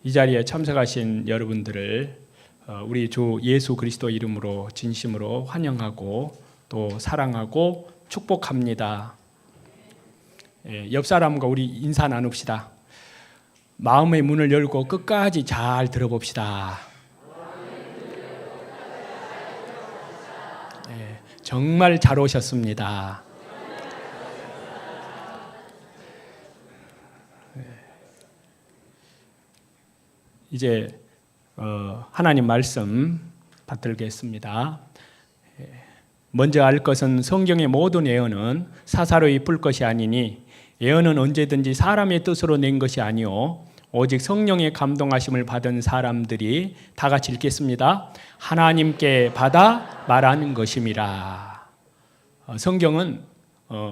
이 자리에 참석하신 여러분들을 우리 주 예수 그리스도 이름으로 진심으로 환영하고 또 사랑하고 축복합니다. 옆 사람과 우리 인사 나눕시다. 마음의 문을 열고 끝까지 잘 들어봅시다. 정말 잘 오셨습니다. 이제 하나님 말씀 받들겠습니다. 먼저 알 것은 성경의 모든 예언은 사사로이 뿔 것이 아니니 예언은 언제든지 사람의 뜻으로 낸 것이 아니요 오직 성령의 감동하심을 받은 사람들이 다 같이 읽겠습니다. 하나님께 받아 말하는 것임이라. 성경은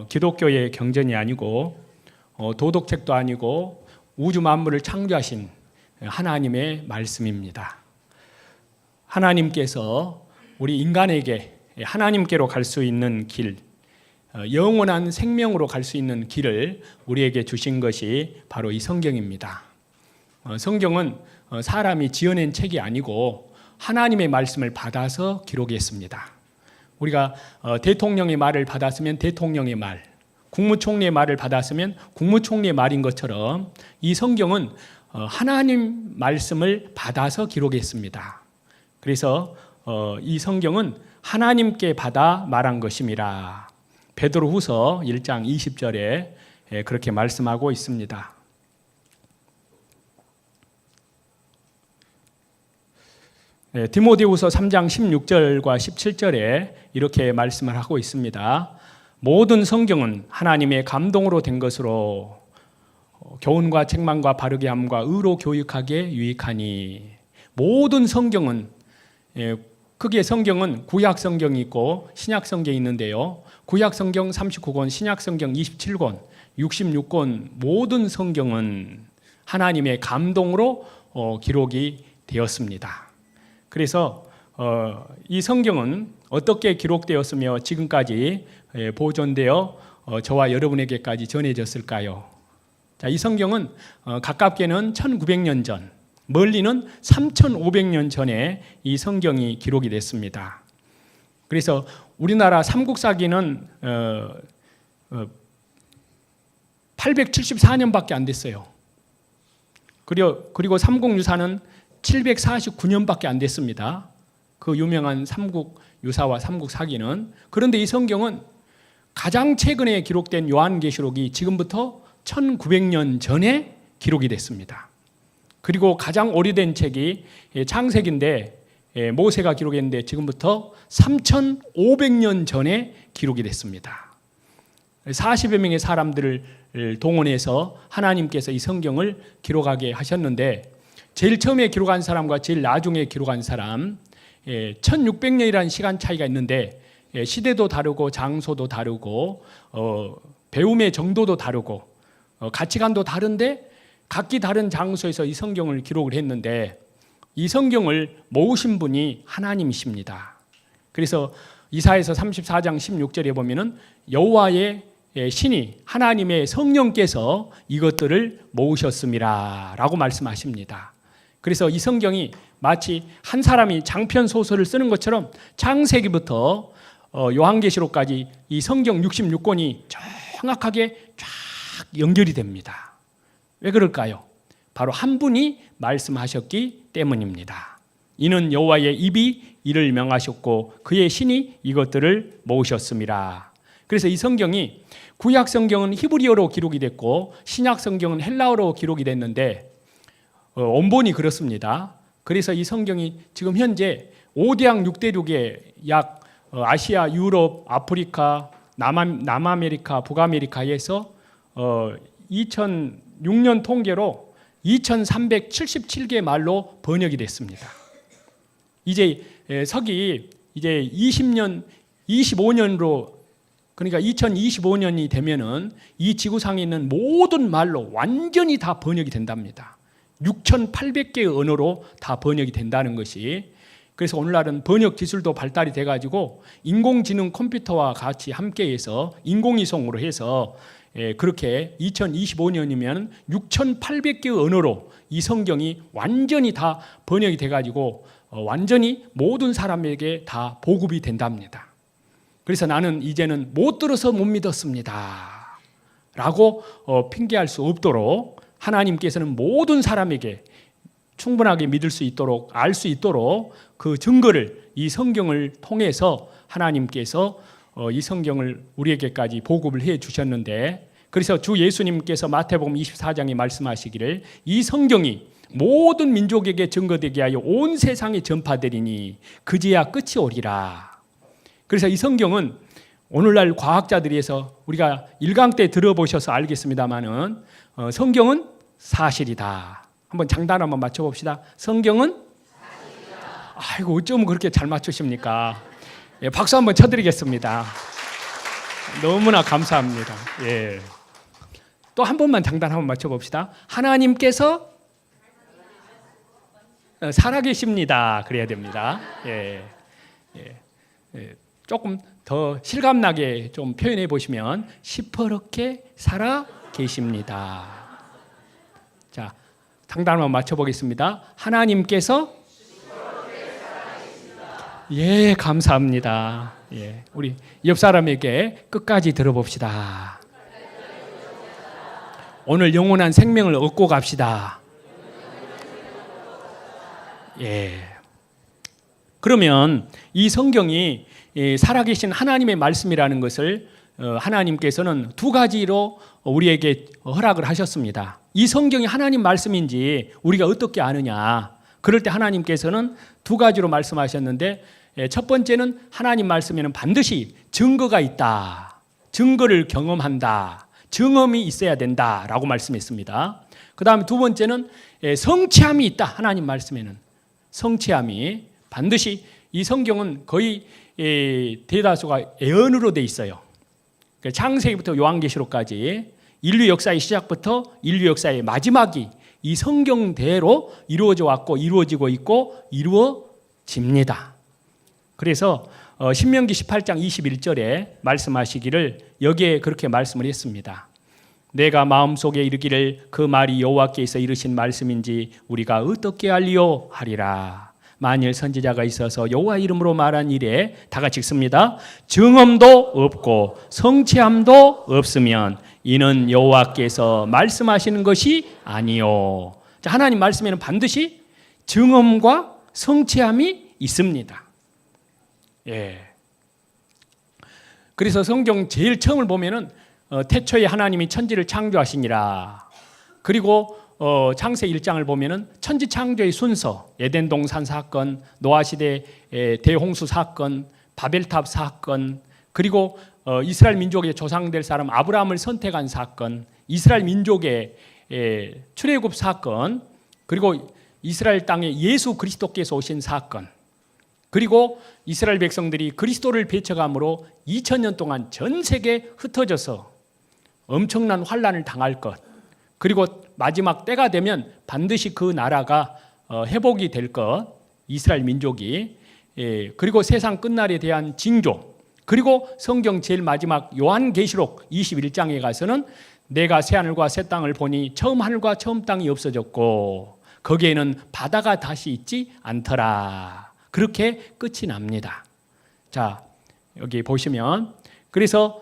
기독교의 경전이 아니고 도덕책도 아니고 우주 만물을 창조하신 하나님의 말씀입니다. 하나님께서 우리 인간에게 하나님께로 갈 수 있는 길, 영원한 생명으로 갈 수 있는 길을 우리에게 주신 것이 바로 이 성경입니다. 성경은 사람이 지어낸 책이 아니고 하나님의 말씀을 받아서 기록했습니다. 우리가 대통령의 말을 받았으면 대통령의 말, 국무총리의 말을 받았으면 국무총리의 말인 것처럼 이 성경은 하나님 말씀을 받아서 기록했습니다. 그래서 이 성경은 하나님께 받아 말한 것임이라. 베드로후서 1장 20절에 그렇게 말씀하고 있습니다. 디모데후서 3장 16절과 17절에 이렇게 말씀을 하고 있습니다. 모든 성경은 하나님의 감동으로 된 것으로 교훈과 책망과 바르게 함과 의로 교육하게 유익하니. 모든 성경은, 크게 성경은 구약 성경이 있고 신약 성경이 있는데요. 구약 성경 39권, 신약 성경 27권, 66권 모든 성경은 하나님의 감동으로 기록이 되었습니다. 그래서 이 성경은 어떻게 기록되었으며 지금까지 보존되어 저와 여러분에게까지 전해졌을까요? 자, 이 성경은 가깝게는 1900년 전, 멀리는 3500년 전에 이 성경이 기록이 됐습니다. 그래서 우리나라 삼국사기는 874년밖에 안 됐어요. 그리고 삼국유사는 749년밖에 안 됐습니다. 그 유명한 삼국유사와 삼국사기는. 그런데 이 성경은 가장 최근에 기록된 요한계시록이 지금부터 1900년 전에 기록이 됐습니다. 그리고 가장 오래된 책이 창세기인데 모세가 기록했는데 지금부터 3500년 전에 기록이 됐습니다. 40여 명의 사람들을 동원해서 하나님께서 이 성경을 기록하게 하셨는데 제일 처음에 기록한 사람과 제일 나중에 기록한 사람 1600년이라는 시간 차이가 있는데 시대도 다르고 장소도 다르고 배움의 정도도 다르고 가치관도 다른데 각기 다른 장소에서 이 성경을 기록을 했는데 이 성경을 모으신 분이 하나님이십니다. 그래서 이사야서 34장 16절에 보면은 여호와의 신이 하나님의 성령께서 이것들을 모으셨음이라 라고 말씀하십니다. 그래서 이 성경이 마치 한 사람이 장편 소설을 쓰는 것처럼 창세기부터 요한계시록까지 이 성경 66권이 정확하게 쫙 연결이 됩니다. 왜 그럴까요? 바로 한 분이 말씀하셨기 때문입니다. 이는 여호와의 입이 이를 명하셨고 그의 신이 이것들을 모으셨음이라. 그래서 이 성경이 구약 성경은 히브리어로 기록이 됐고 신약 성경은 헬라어로 기록이 됐는데 원본이 그렇습니다. 그래서 이 성경이 지금 현재 5대양 6대륙에 약 아시아, 유럽, 아프리카, 남아메리카, 북아메리카에서 2006년 통계로 2377개 말로 번역이 됐습니다. 이제 서기 이제 20년, 25년으로 그러니까 2025년이 되면은 이 지구상에 있는 모든 말로 완전히 다 번역이 된답니다. 6,800개의 언어로 다 번역이 된다는 것이. 그래서 오늘날은 번역 기술도 발달이 돼가지고 인공지능 컴퓨터와 같이 함께해서 인공위성으로 해서 그렇게 2025년이면 6,800개의 언어로 이 성경이 완전히 다 번역이 돼가지고 완전히 모든 사람에게 다 보급이 된답니다. 그래서 나는 이제는 못 들어서 못 믿었습니다 라고 핑계할 수 없도록 하나님께서는 모든 사람에게 충분하게 믿을 수 있도록, 알 수 있도록 그 증거를 이 성경을 통해서 하나님께서 이 성경을 우리에게까지 보급을 해 주셨는데, 그래서 주 예수님께서 마태복음 24장에 말씀하시기를 이 성경이 모든 민족에게 증거되게 하여 온 세상에 전파되리니 그제야 끝이 오리라. 그래서 이 성경은 오늘날 과학자들에서 우리가 1강 때 들어보셔서 알겠습니다마는 성경은 사실이다. 한번 장단 한번 맞춰봅시다. 성경은 사실이다. 아이고 어쩌면 그렇게 잘 맞추십니까? 예, 박수 한번 쳐드리겠습니다. 너무나 감사합니다. 예. 또 한 번만 장단 한번 맞춰봅시다. 하나님께서 살아계십니다. 그래야 됩니다. 예. 예. 조금 더 실감나게 좀 표현해 보시면 시퍼렇게 살아계십니다. 자, 장단 한번 맞춰보겠습니다. 하나님께서 예, 감사합니다. 예, 우리 옆 사람에게 끝까지 들어봅시다. 오늘 영원한 생명을 얻고 갑시다. 예. 그러면 이 성경이 살아계신 하나님의 말씀이라는 것을 하나님께서는 두 가지로 우리에게 허락을 하셨습니다. 이 성경이 하나님 말씀인지 우리가 어떻게 아느냐? 그럴 때 하나님께서는 두 가지로 말씀하셨는데, 첫 번째는 하나님 말씀에는 반드시 증거가 있다. 증거를 경험한다. 증험이 있어야 된다라고 말씀했습니다. 그 다음에 두 번째는 성취함이 있다. 하나님 말씀에는 성취함이 반드시, 이 성경은 거의 대다수가 예언으로 돼 있어요. 창세기부터 요한계시록까지 인류 역사의 시작부터 인류 역사의 마지막이 이 성경대로 이루어져 왔고 이루어지고 있고 이루어집니다. 그래서 신명기 18장 21절에 말씀하시기를 여기에 그렇게 말씀을 했습니다. 내가 마음속에 이르기를 그 말이 여호와께서 이르신 말씀인지 우리가 어떻게 알리요 하리라. 만일 선지자가 있어서 여호와 이름으로 말한 일에 다 같이 읽습니다. 증언도 없고 성취함도 없으면 이는 여호와께서 말씀하시는 것이 아니요. 하나님 말씀에는 반드시 증언과 성취함이 있습니다. 예. 그래서 성경 제일 처음을 보면은 태초에 하나님이 천지를 창조하시니라. 그리고 창세 1장을 보면은 천지 창조의 순서, 에덴 동산 사건, 노아 시대 대홍수 사건, 바벨탑 사건, 그리고 이스라엘 민족의 조상될 사람 아브라함을 선택한 사건, 이스라엘 민족의 출애굽 사건, 그리고 이스라엘 땅에 예수 그리스도께서 오신 사건, 그리고 이스라엘 백성들이 그리스도를 배척함으로 2000년 동안 전 세계에 흩어져서 엄청난 환난을 당할 것, 그리고 마지막 때가 되면 반드시 그 나라가 회복이 될 것, 이스라엘 민족이, 그리고 세상 끝날에 대한 징조, 그리고 성경 제일 마지막 요한계시록 21장에 가서는 내가 새하늘과 새 땅을 보니 처음 하늘과 처음 땅이 없어졌고 거기에는 바다가 다시 있지 않더라. 그렇게 끝이 납니다. 자, 여기 보시면, 그래서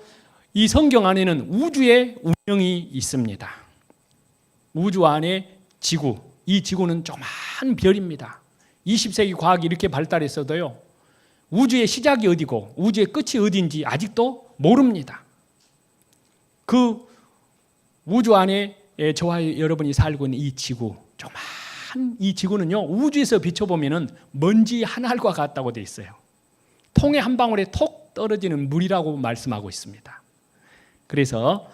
이 성경 안에는 우주의 운명이 있습니다. 우주 안에 지구, 이 지구는 조그만 별입니다. 20세기 과학이 이렇게 발달했어도요, 우주의 시작이 어디고 우주의 끝이 어딘지 아직도 모릅니다. 그 우주 안에 저와 여러분이 살고 있는 이 지구, 조그만 이 지구는요, 우주에서 비춰보면 먼지 한 알과 같다고 되어 있어요. 통에 한 방울에 톡 떨어지는 물이라고 말씀하고 있습니다. 그래서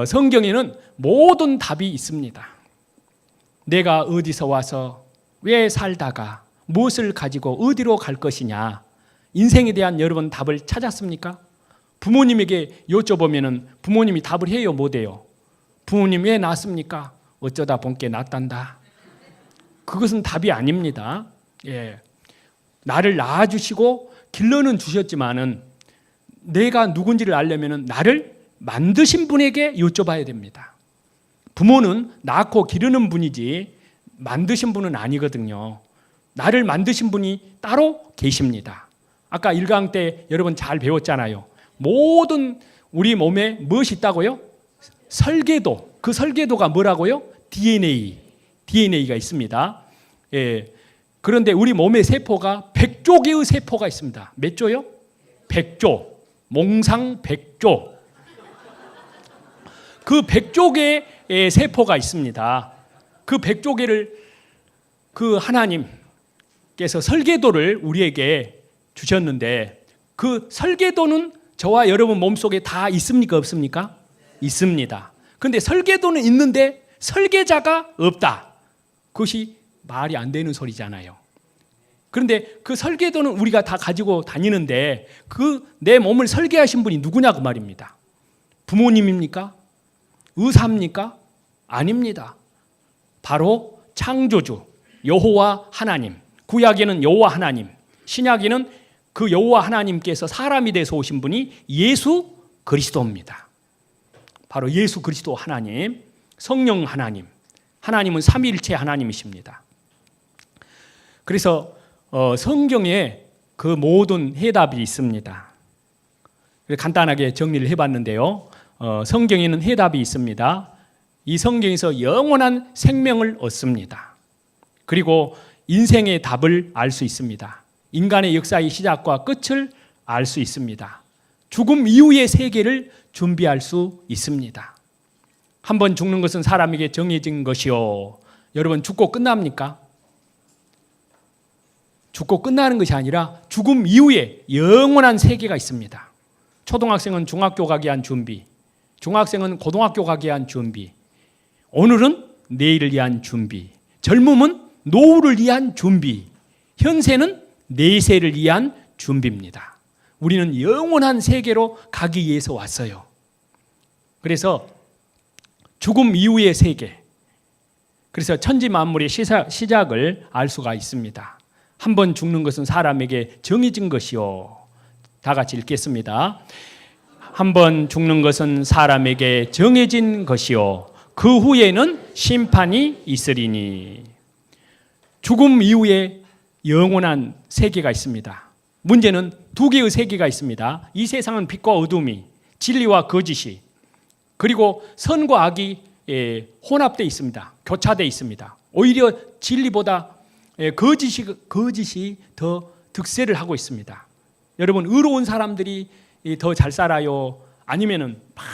성경에는 모든 답이 있습니다. 내가 어디서 와서 왜 살다가 무엇을 가지고 어디로 갈 것이냐, 인생에 대한 여러분 답을 찾았습니까? 부모님에게 여쭤보면 부모님이 답을 해요, 못해요? 부모님 왜 낳았습니까? 어쩌다 본께 낳았단다. 그것은 답이 아닙니다. 예. 나를 낳아주시고 길러는 주셨지만은 내가 누군지를 알려면 나를 만드신 분에게 여쭤봐야 됩니다. 부모는 낳고 기르는 분이지 만드신 분은 아니거든요. 나를 만드신 분이 따로 계십니다. 아까 1강 때 여러분 잘 배웠잖아요. 모든 우리 몸에 무엇이 있다고요? 설계도. 그 설계도가 뭐라고요? DNA가 있습니다. 예. 그런데 우리 몸의 세포가 100조 개의 세포가 있습니다. 몇 조요? 100조. 몽상 100조. 그 100조 개의 세포가 있습니다. 그 100조 개를 그 하나님께서 설계도를 우리에게 주셨는데 그 설계도는 저와 여러분 몸속에 다 있습니까? 없습니까? 있습니다. 그런데 설계도는 있는데 설계자가 없다. 그것이 말이 안 되는 소리잖아요. 그런데 그 설계도는 우리가 다 가지고 다니는데 그 내 몸을 설계하신 분이 누구냐 그 말입니다. 부모님입니까? 의사입니까? 아닙니다. 바로 창조주 여호와 하나님. 구약에는 여호와 하나님, 신약에는 그 여호와 하나님께서 사람이 돼서 오신 분이 예수 그리스도입니다. 바로 예수 그리스도 하나님, 성령 하나님. 하나님은 삼위일체 하나님이십니다. 그래서 성경에 그 모든 해답이 있습니다. 간단하게 정리를 해봤는데요. 성경에는 해답이 있습니다. 이 성경에서 영원한 생명을 얻습니다. 그리고 인생의 답을 알 수 있습니다. 인간의 역사의 시작과 끝을 알 수 있습니다. 죽음 이후의 세계를 준비할 수 있습니다. 한 번 죽는 것은 사람에게 정해진 것이요. 여러분 죽고 끝납니까? 죽고 끝나는 것이 아니라 죽음 이후에 영원한 세계가 있습니다. 초등학생은 중학교 가기 위한 준비, 중학생은 고등학교 가기 위한 준비, 오늘은 내일을 위한 준비, 젊음은 노후를 위한 준비, 현세는 내세를 위한 준비입니다. 우리는 영원한 세계로 가기 위해서 왔어요. 그래서 죽음 이후의 세계, 그래서 천지 만물의 시작을 알 수가 있습니다. 한 번 죽는 것은 사람에게 정해진 것이요. 다 같이 읽겠습니다. 한 번 죽는 것은 사람에게 정해진 것이요. 그 후에는 심판이 있으리니. 죽음 이후에 영원한 세계가 있습니다. 문제는 두 개의 세계가 있습니다. 이 세상은 빛과 어둠이, 진리와 거짓이, 그리고 선과 악이 혼합되어 있습니다. 교차되어 있습니다. 오히려 진리보다 거짓이 더 득세를 하고 있습니다. 여러분, 의로운 사람들이 더 잘 살아요? 아니면은 막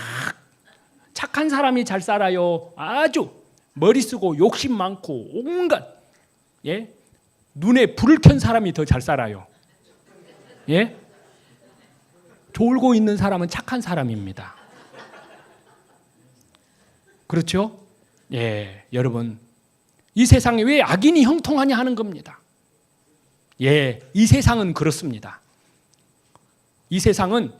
착한 사람이 잘 살아요? 아주 머리 쓰고 욕심 많고 온갖 눈에 불을 켠 사람이 더 잘 살아요. 예? 졸고 있는 사람은 착한 사람입니다. 그렇죠? 예, 여러분, 이 세상에 왜 악인이 형통하냐 하는 겁니다. 예, 이 세상은 그렇습니다. 이 세상은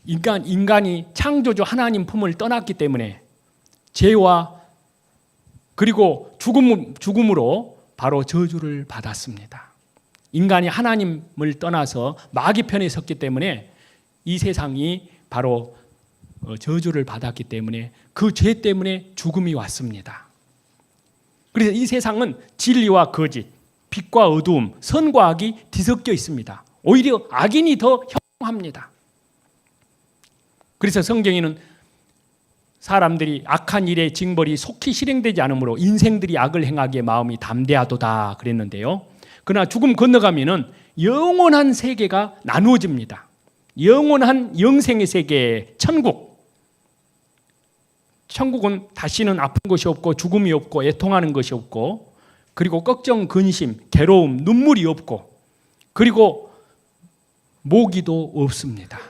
인간이 창조주 하나님 품을 떠났기 때문에 죄와 그리고 죽음으로 바로 저주를 받았습니다. 인간이 하나님을 떠나서 마귀 편에 섰기 때문에 이 세상이 바로 저주를 받았기 때문에 그 죄 때문에 죽음이 왔습니다. 그래서 이 세상은 진리와 거짓, 빛과 어두움, 선과 악이 뒤섞여 있습니다. 오히려 악인이 더 형통합니다. 그래서 성경에는 사람들이 악한 일의 징벌이 속히 실행되지 않으므로 인생들이 악을 행하기에 마음이 담대하도다 그랬는데요. 그러나 죽음 건너가면은 영원한 세계가 나누어집니다. 영원한 영생의 세계, 천국. 천국은 다시는 아픈 것이 없고 죽음이 없고 애통하는 것이 없고 그리고 걱정, 근심, 괴로움, 눈물이 없고 그리고 모기도 없습니다.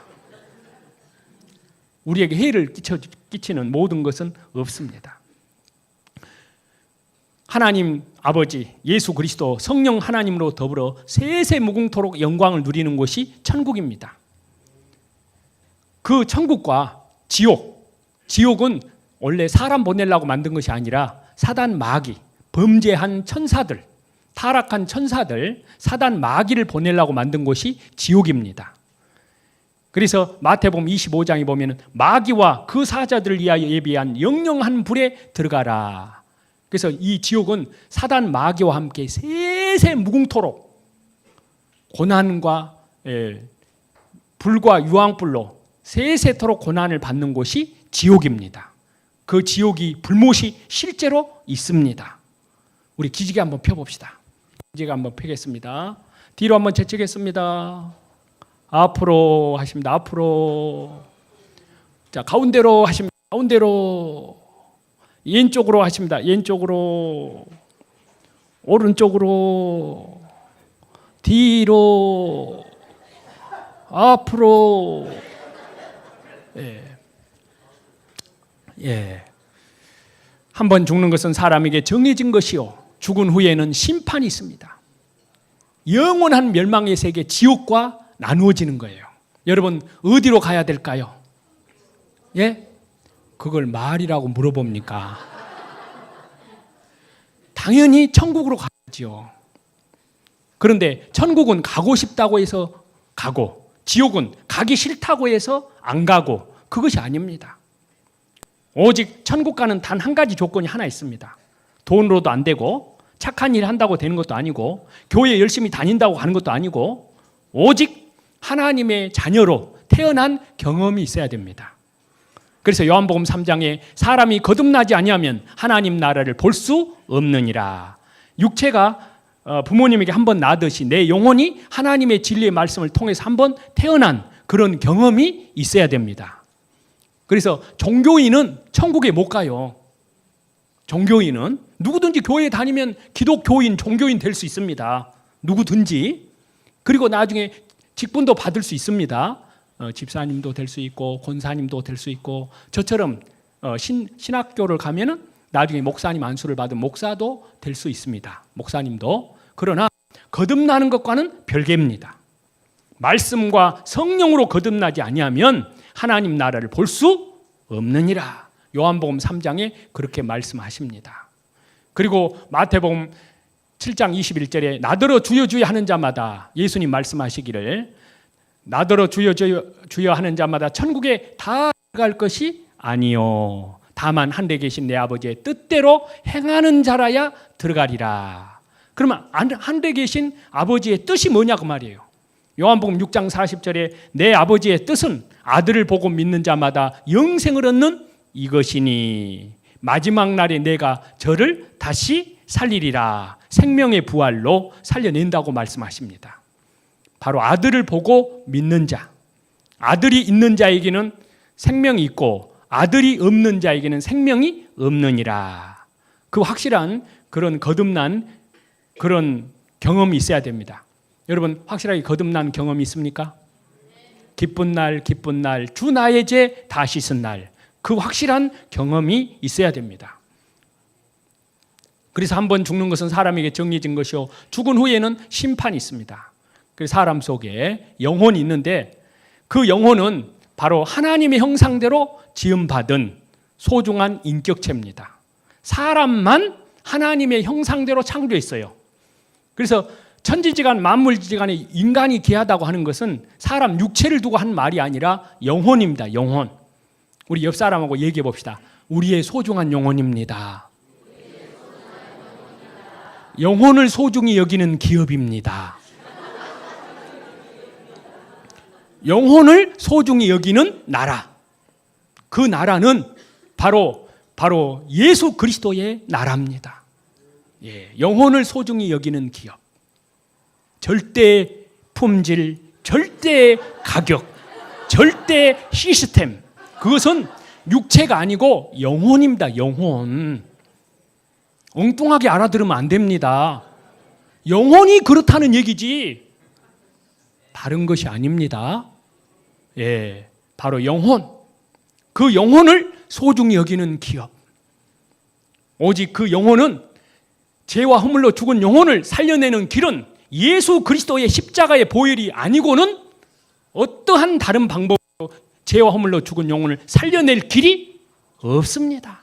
우리에게 해를 끼치는 모든 것은 없습니다. 하나님 아버지, 예수 그리스도, 성령 하나님으로 더불어 세세 무궁토록 영광을 누리는 곳이 천국입니다. 그 천국과 지옥은 원래 사람 보내려고 만든 것이 아니라 사단 마귀, 범죄한 천사들, 타락한 천사들, 사단 마귀를 보내려고 만든 곳이 지옥입니다. 그래서 마태복음 25장에 보면은 마귀와 그 사자들을 위하여 예비한 영영한 불에 들어가라. 그래서 이 지옥은 사단 마귀와 함께 세세 무궁토록 고난과 불과 유황불로 세세토록 고난을 받는 곳이 지옥입니다. 그 지옥이 불못이 실제로 있습니다. 우리 기지개 한번 펴봅시다. 기지개 한번 펴겠습니다. 뒤로 한번 제치겠습니다. 앞으로 하십니다. 앞으로. 자, 가운데로 하십니다. 가운데로. 왼쪽으로 하십니다. 왼쪽으로. 오른쪽으로. 뒤로. 앞으로. 예. 한 번 죽는 것은 사람에게 정해진 것이요, 죽은 후에는 심판이 있습니다. 영원한 멸망의 세계 지옥과 나누어지는 거예요. 여러분 어디로 가야 될까요? 예? 그걸 말이라고 물어봅니까? 당연히 천국으로 가야죠. 그런데 천국은 가고 싶다고 해서 가고, 지옥은 가기 싫다고 해서 안 가고, 그것이 아닙니다. 오직 천국 가는 단 한 가지 조건이 하나 있습니다. 돈으로도 안 되고, 착한 일 한다고 되는 것도 아니고, 교회 열심히 다닌다고 가는 것도 아니고, 오직 하나님의 자녀로 태어난 경험이 있어야 됩니다. 그래서 요한복음 3장에 사람이 거듭나지 아니하면 하나님 나라를 볼 수 없느니라. 육체가 부모님에게 한번 나듯이 내 영혼이 하나님의 진리의 말씀을 통해서 한번 태어난 그런 경험이 있어야 됩니다. 그래서 종교인은 천국에 못 가요. 종교인은 누구든지 교회에 다니면 기독교인, 종교인 될 수 있습니다. 누구든지. 그리고 나중에 직분도 받을 수 있습니다. 집사님도 될 수 있고 권사님도 될 수 있고, 저처럼 신학교를 가면은 나중에 목사님 안수를 받은 목사도 될 수 있습니다. 목사님도. 그러나 거듭나는 것과는 별개입니다. 말씀과 성령으로 거듭나지 아니하면 하나님 나라를 볼 수 없느니라. 요한복음 3장에 그렇게 말씀하십니다. 그리고 마태복음 7장 21절에 나더러 주여 주여 하는 자마다, 예수님 말씀하시기를 나더러 주여 주여 주여 하는 자마다 천국에 다 갈 것이 아니요, 다만 한데 계신 내 아버지의 뜻대로 행하는 자라야 들어가리라. 그러면 한데 계신 아버지의 뜻이 뭐냐고 말이에요. 요한복음 6장 40절에 내 아버지의 뜻은 아들을 보고 믿는 자마다 영생을 얻는 이것이니 마지막 날에 내가 저를 다시 살리리라. 생명의 부활로 살려낸다고 말씀하십니다. 바로 아들을 보고 믿는 자, 아들이 있는 자에게는 생명이 있고 아들이 없는 자에게는 생명이 없느니라. 그 확실한 그런 거듭난 그런 경험이 있어야 됩니다. 여러분 확실하게 거듭난 경험이 있습니까? 기쁜 날 기쁜 날 주 나의 죄 다 씻은 날, 그 확실한 경험이 있어야 됩니다. 그래서 한 번 죽는 것은 사람에게 정해진 것이요, 죽은 후에는 심판이 있습니다. 그래서 사람 속에 영혼이 있는데 그 영혼은 바로 하나님의 형상대로 지음받은 소중한 인격체입니다. 사람만 하나님의 형상대로 창조했어요. 그래서 천지지간 만물지간에 인간이 귀하다고 하는 것은 사람 육체를 두고 한 말이 아니라 영혼입니다. 영혼. 우리 옆 사람하고 얘기해 봅시다. 우리의 소중한 영혼입니다. 영혼을 소중히 여기는 기업입니다. 영혼을 소중히 여기는 나라. 그 나라는 바로 예수 그리스도의 나라입니다. 예, 영혼을 소중히 여기는 기업. 절대 품질, 절대 가격, 절대 시스템. 그것은 육체가 아니고 영혼입니다. 영혼. 엉뚱하게 알아들으면 안 됩니다. 영혼이 그렇다는 얘기지 다른 것이 아닙니다. 예, 바로 영혼. 그 영혼을 소중히 여기는 기업. 오직 그 영혼은, 죄와 허물로 죽은 영혼을 살려내는 길은 예수 그리스도의 십자가의 보혈이 아니고는 어떠한 다른 방법으로 죄와 허물로 죽은 영혼을 살려낼 길이 없습니다.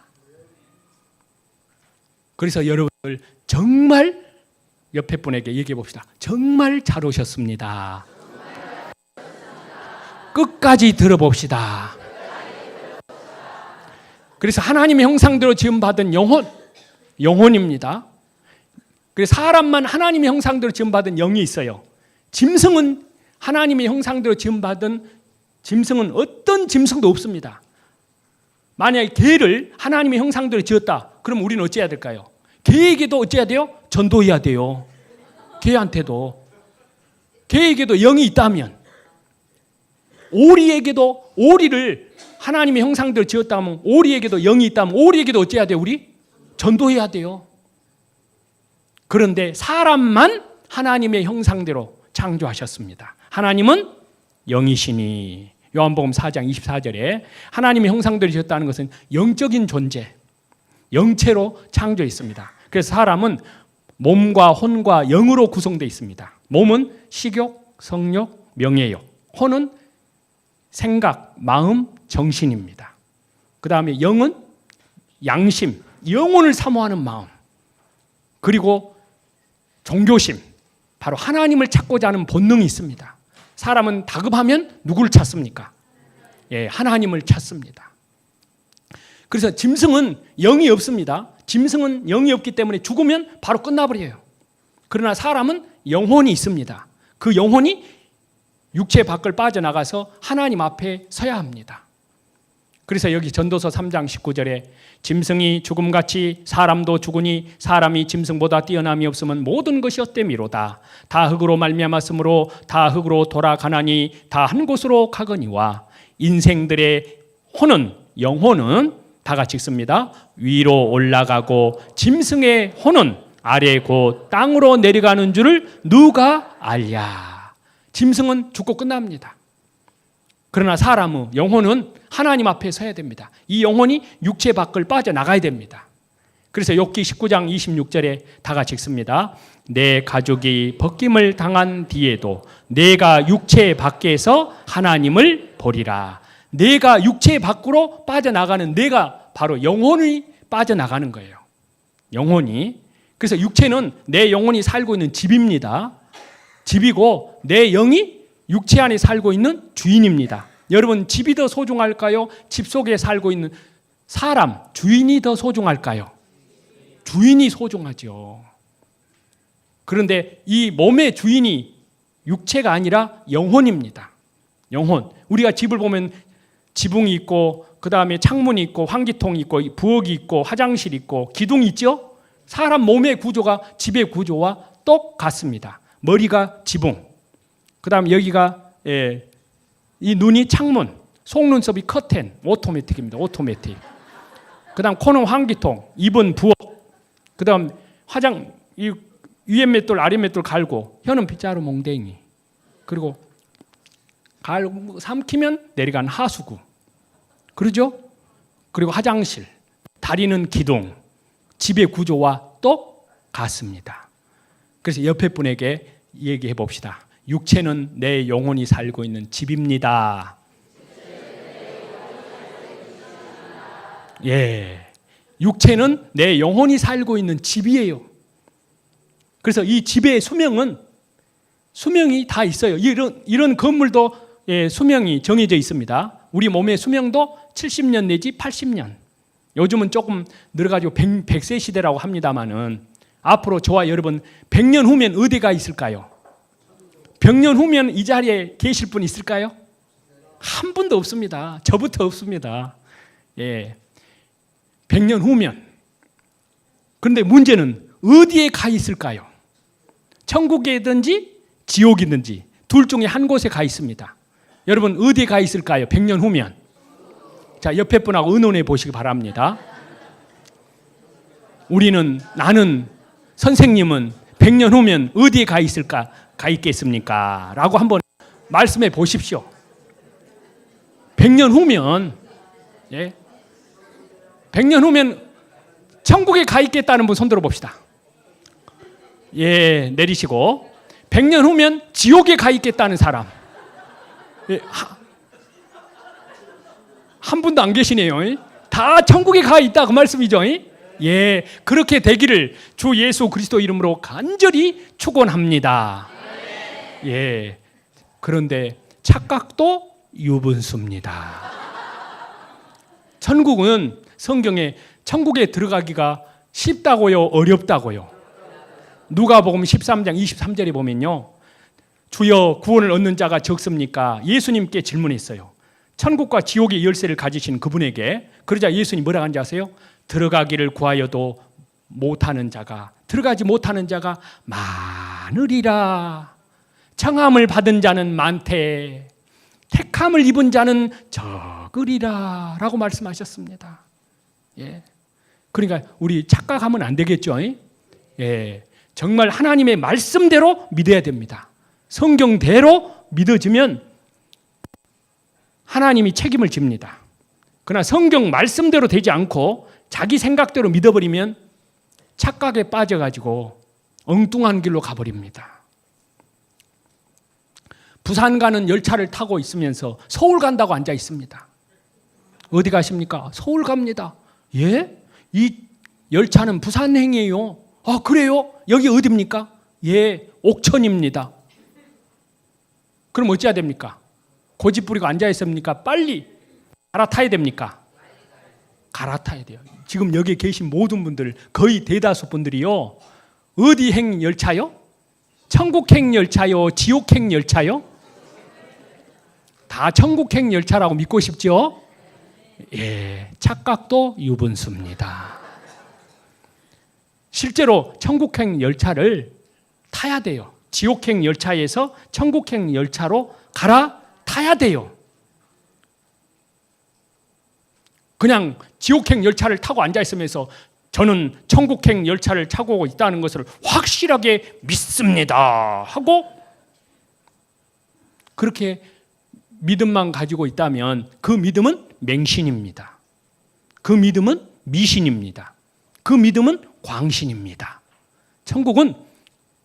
그래서 여러분들 정말 옆에 분에게 얘기해 봅시다. 정말 잘 오셨습니다. 끝까지 들어봅시다. 그래서 하나님의 형상대로 지음받은 영혼입니다. 그래서 사람만 하나님의 형상대로 지음받은 영이 있어요. 짐승은 하나님의 형상대로 지음받은 짐승은 어떤 짐승도 없습니다. 만약에 개를 하나님의 형상대로 지었다. 그럼 우리는 어찌해야 될까요? 개에게도 어찌해야 돼요? 전도해야 돼요. 개한테도. 개에게도 영이 있다면, 오리에게도, 오리를 하나님의 형상대로 지었다면 오리에게도 영이 있다면 오리에게도 어찌해야 돼요? 우리? 전도해야 돼요. 그런데 사람만 하나님의 형상대로 창조하셨습니다. 하나님은 영이시니, 요한복음 4장 24절에 하나님의 형상대로 지었다는 것은 영적인 존재, 영체로 창조했습니다. 그래서 사람은 몸과 혼과 영으로 구성되어 있습니다. 몸은 식욕, 성욕, 명예욕, 혼은 생각, 마음, 정신입니다. 그 다음에 영은 양심, 영혼을 사모하는 마음, 그리고 종교심, 바로 하나님을 찾고자 하는 본능이 있습니다. 사람은 다급하면 누구를 찾습니까? 예, 하나님을 찾습니다. 그래서 짐승은 영이 없습니다. 짐승은 영이 없기 때문에 죽으면 바로 끝나버려요. 그러나 사람은 영혼이 있습니다. 그 영혼이 육체 밖을 빠져나가서 하나님 앞에 서야 합니다. 그래서 여기 전도서 3장 19절에 짐승이 죽음같이 사람도 죽으니 사람이 짐승보다 뛰어남이 없으면 모든 것이 헛됨이로다. 다 흙으로 말미암았으므로 다 흙으로 돌아가나니 다 한 곳으로 가거니와. 인생들의 혼은, 영혼은 다 같이 읽습니다. 위로 올라가고 짐승의 혼은 아래 곧 땅으로 내려가는 줄을 누가 알랴. 짐승은 죽고 끝납니다. 그러나 사람의 영혼은 하나님 앞에 서야 됩니다. 이 영혼이 육체 밖을 빠져나가야 됩니다. 그래서 욥기 19장 26절에 다 같이 읽습니다. 내 가족이 벗김을 당한 뒤에도 내가 육체 밖에서 하나님을 보리라. 내가 육체 밖으로 빠져나가는, 내가 바로 영혼이 빠져나가는 거예요. 영혼이. 그래서 육체는 내 영혼이 살고 있는 집입니다. 집이고 내 영이 육체 안에 살고 있는 주인입니다. 여러분, 집이 더 소중할까요? 집 속에 살고 있는 사람, 주인이 더 소중할까요? 주인이 소중하죠. 그런데 이 몸의 주인이 육체가 아니라 영혼입니다. 영혼. 우리가 집을 보면 지붕이 있고, 그 다음에 창문이 있고, 환기통이 있고, 부엌이 있고, 화장실이 있고, 기둥이 있죠? 사람 몸의 구조가 집의 구조와 똑같습니다. 머리가 지붕, 그 다음 여기가 이 눈이 창문, 속눈썹이 커튼, 오토매틱입니다. 오토매틱. 그 다음 코는 환기통, 입은 부엌, 그 다음 이 위에 맷돌 아래 맷돌 갈고, 혀는 빗자루 몽댕이, 그리고 갈고 삼키면 내려간 하수구, 그러죠? 그리고 화장실, 다리는 기둥, 집의 구조와 똑같습니다. 그래서 옆에 분에게 얘기해 봅시다. 육체는 내 영혼이 살고 있는 집입니다. 예, 육체는 내 영혼이 살고 있는 집이에요. 그래서 이 집의 수명이 다 있어요. 이런 건물도 수명이 정해져 있습니다. 우리 몸의 수명도 70년 내지 80년. 요즘은 조금 늘어가지고 100세 시대라고 합니다만은, 앞으로 저와 여러분 100년 후면 어디가 있을까요? 100년 후면 이 자리에 계실 분 있을까요? 한 분도 없습니다. 저부터 없습니다. 예, 100년 후면. 그런데 문제는 어디에 가 있을까요? 천국이든지 지옥이든지 둘 중에 한 곳에 가 있습니다. 여러분, 어디에 가 있을까요? 100년 후면. 자, 옆에 분하고 의논해 보시기 바랍니다. 나는, 선생님은 100년 후면 어디에 가 있겠습니까? 라고 한번 말씀해 보십시오. 100년 후면, 100년 후면 천국에 가 있겠다는 분 손들어 봅시다. 예, 내리시고. 100년 후면 지옥에 가 있겠다는 사람. 예, 한 분도 안 계시네요. 다 천국에 가 있다 그 말씀이죠. 예, 그렇게 되기를 주 예수 그리스도 이름으로 간절히 축원합니다. 예, 그런데 착각도 유분수입니다. 천국은 성경에 천국에 들어가기가 쉽다고요, 어렵다고요? 누가복음 13장 23절에 보면요, 주여 구원을 얻는 자가 적습니까? 예수님께 질문했어요. 천국과 지옥의 열쇠를 가지신 그분에게. 그러자 예수님 뭐라고 하는지 아세요? 들어가기를 구하여도 못하는 자가, 들어가지 못하는 자가 많으리라. 청함을 받은 자는 많되 택함을 입은 자는 적으리라 라고 말씀하셨습니다. 예. 그러니까 우리 착각하면 안 되겠죠. 예. 정말 하나님의 말씀대로 믿어야 됩니다. 성경대로 믿어지면 하나님이 책임을 집니다. 그러나 성경 말씀대로 되지 않고 자기 생각대로 믿어버리면 착각에 빠져가지고 엉뚱한 길로 가버립니다. 부산 가는 열차를 타고 있으면서 서울 간다고 앉아 있습니다. 어디 가십니까? 서울 갑니다. 예? 이 열차는 부산행이에요. 아, 그래요? 여기 어디입니까? 예, 옥천입니다. 그럼 어찌해야 됩니까? 고집 부리고 앉아 있습니까? 빨리 갈아타야 됩니까? 갈아타야 돼요. 지금 여기 계신 모든 분들, 거의 대다수 분들이요, 어디행 열차요? 천국행 열차요? 지옥행 열차요? 다 천국행 열차라고 믿고 싶죠? 예, 착각도 유분수입니다. 실제로 천국행 열차를 타야 돼요. 지옥행 열차에서 천국행 열차로 갈아타야 돼요. 그냥 지옥행 열차를 타고 앉아있으면서 저는 천국행 열차를 타고 있다는 것을 확실하게 믿습니다 하고 그렇게 믿음만 가지고 있다면 그 믿음은 맹신입니다. 그 믿음은 미신입니다. 그 믿음은 광신입니다. 천국은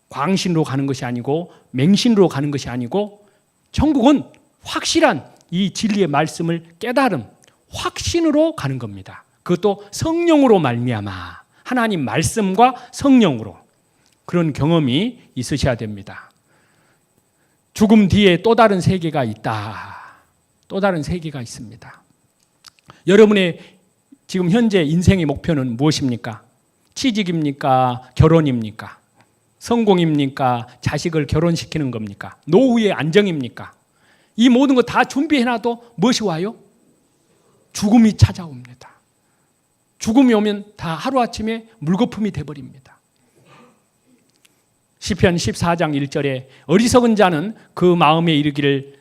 광신으로 가는 것이 아니고 맹신으로 가는 것이 아니고 천국은 확실한 이 진리의 말씀을 깨달음, 확신으로 가는 겁니다. 그것도 성령으로 말미암아, 하나님 말씀과 성령으로 그런 경험이 있으셔야 됩니다. 죽음 뒤에 또 다른 세계가 있다. 또 다른 세계가 있습니다. 여러분의 지금 현재 인생의 목표는 무엇입니까? 취직입니까? 결혼입니까? 성공입니까? 자식을 결혼시키는 겁니까? 노후의 안정입니까? 이 모든 거 다 준비해놔도 무엇이 와요? 죽음이 찾아옵니다. 죽음이 오면 다 하루아침에 물거품이 돼버립니다. 시편 14장 1절에 어리석은 자는 그 마음에 이르기를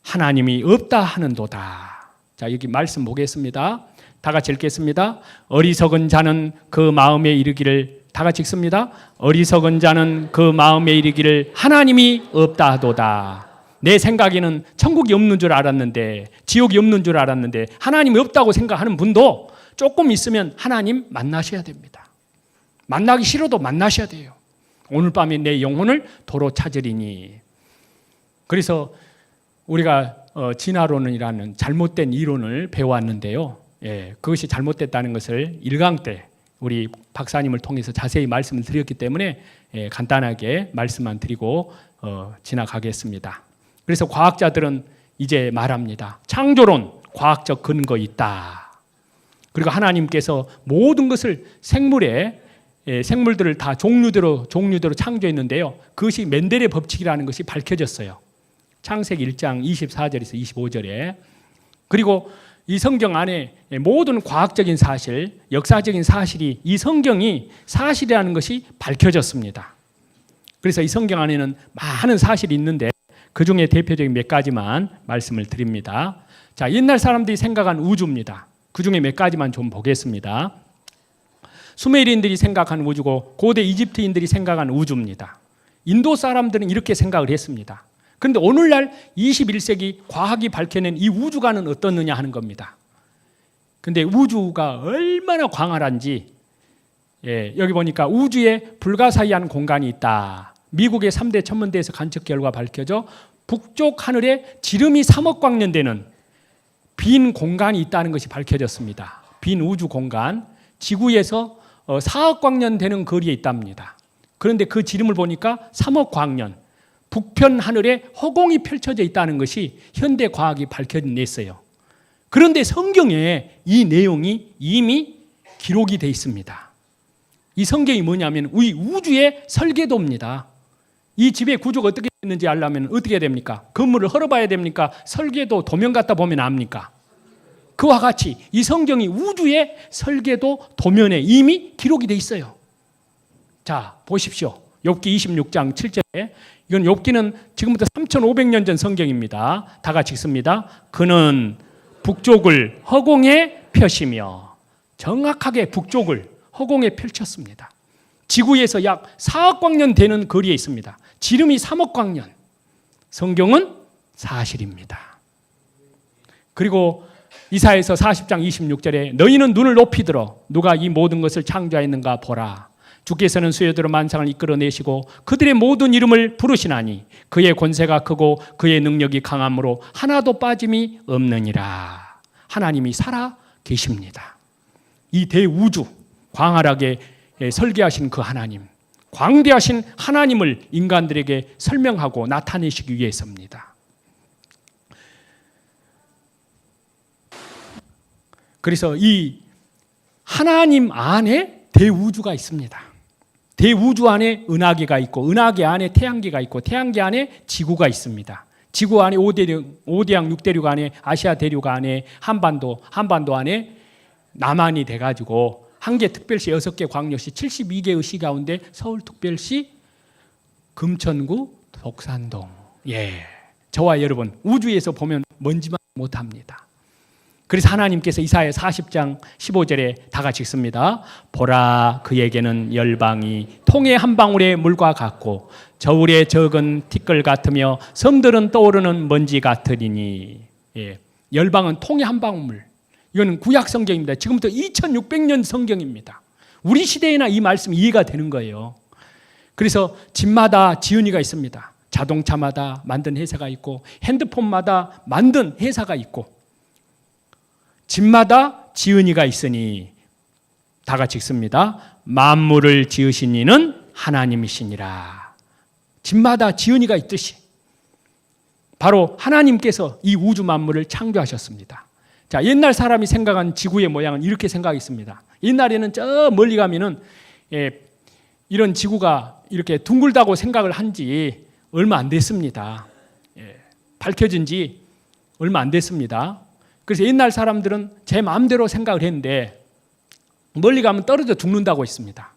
하나님이 없다 하는도다. 자, 여기 말씀 보겠습니다. 다 같이 읽겠습니다. 어리석은 자는 그 마음에 이르기를, 다 같이 읽습니다. 어리석은 자는 그 마음에 이르기를 하나님이 없다 하도다. 내 생각에는 천국이 없는 줄 알았는데, 지옥이 없는 줄 알았는데 하나님이 없다고 생각하는 분도 조금 있으면 하나님 만나셔야 됩니다. 만나기 싫어도 만나셔야 돼요. 오늘 밤에 내 영혼을 도로 찾으리니. 그래서 우리가 진화론이라는 잘못된 이론을 배워왔는데요. 예, 그것이 잘못됐다는 것을 1강 때 우리 박사님을 통해서 자세히 말씀을 드렸기 때문에 간단하게 말씀만 드리고 지나가겠습니다. 그래서 과학자들은 이제 말합니다. 창조론, 과학적 근거 있다. 그리고 하나님께서 모든 것을 생물들을 다 종류대로 창조했는데요. 그것이 멘델의 법칙이라는 것이 밝혀졌어요. 창세기 1장 24절에서 25절에. 그리고 이 성경 안에 모든 과학적인 사실, 역사적인 사실이, 이 성경이 사실이라는 것이 밝혀졌습니다. 그래서 이 성경 안에는 많은 사실이 있는데 그 중에 대표적인 몇 가지만 말씀을 드립니다. 자, 옛날 사람들이 생각한 우주입니다. 그 중에 몇 가지만 좀 보겠습니다. 수메리인들이 생각한 우주고 고대 이집트인들이 생각한 우주입니다. 인도 사람들은 이렇게 생각을 했습니다. 그런데 오늘날 21세기 과학이 밝혀낸 이 우주관은 어떻느냐 하는 겁니다. 그런데 우주가 얼마나 광활한지, 여기 보니까 우주에 불가사의한 공간이 있다. 미국의 3대 천문대에서 관측 결과 밝혀져 북쪽 하늘에 지름이 3억 광년 되는 빈 공간이 있다는 것이 밝혀졌습니다. 빈 우주 공간, 지구에서 4억 광년 되는 거리에 있답니다. 그런데 그 지름을 보니까 3억 광년, 북편 하늘에 허공이 펼쳐져 있다는 것이 현대 과학이 밝혀냈어요. 그런데 성경에 이 내용이 이미 기록이 되어 있습니다. 이 성경이 뭐냐면 우리 우주의 설계도입니다. 이 집의 구조가 어떻게 됐는지 알려면 어떻게 해야 됩니까? 건물을 헐어봐야 됩니까? 설계도 도면 갖다 보면 압니까? 그와 같이 이 성경이 우주의 설계도 도면에 이미 기록이 되어 있어요. 자, 보십시오. 욥기 26장 7절에 이건 욥기는 지금부터 3,500년 전 성경입니다. 다 같이 읽습니다. 그는 북쪽을 허공에 펴시며 정확하게 북쪽을 허공에 펼쳤습니다. 지구에서 약 4억 광년 되는 거리에 있습니다. 지름이 3억 광년. 성경은 사실입니다. 그리고 이사야서 40장 26절에 너희는 눈을 높이 들어 누가 이 모든 것을 창조하였는가 보라. 주께서는 수요대로 만상을 이끌어내시고 그들의 모든 이름을 부르시나니 그의 권세가 크고 그의 능력이 강함으로 하나도 빠짐이 없느니라. 하나님이 살아 계십니다. 이 대우주 광활하게 설계하신 그 하나님, 광대하신 하나님을 인간들에게 설명하고 나타내시기 위해서입니다. 그래서 이 하나님 안에 대우주가 있습니다. 대우주 안에 은하계가 있고 은하계 안에 태양계가 있고 태양계 안에 지구가 있습니다. 지구 안에 5대양 6대륙 안에 아시아 대륙 안에 한반도 안에 남한이 돼가지고 한 개 특별시 6개 광역시 72개의 시 가운데 서울특별시 금천구 독산동. 저와 여러분 우주에서 보면 먼지만 못합니다. 그래서 하나님께서 이사야 40장 15절에 다 같이 읽습니다. 보라 그에게는 열방이 통의 한 방울의 물과 같고 저울에 적은 티끌 같으며 섬들은 떠오르는 먼지 같으리니. 열방은 통의 한 방울. 이거는 구약 성경입니다. 지금부터 2600년 성경입니다. 우리 시대에나 이 말씀 이해가 되는 거예요. 그래서 집마다 지은이가 있습니다. 자동차마다 만든 회사가 있고 핸드폰마다 만든 회사가 있고 집마다 지은이가 있으니 다 같이 읽습니다. 만물을 지으신 이는 하나님이시니라. 집마다 지은이가 있듯이 바로 하나님께서 이 우주 만물을 창조하셨습니다. 자, 옛날 사람이 생각한 지구의 모양은 이렇게 생각했습니다. 옛날에는 저 멀리 가면은 이런 지구가 이렇게 둥글다고 생각을 한 지 얼마 안 됐습니다. 밝혀진 지 얼마 안 됐습니다. 그래서 옛날 사람들은 제 마음대로 생각을 했는데 멀리 가면 떨어져 죽는다고 했습니다.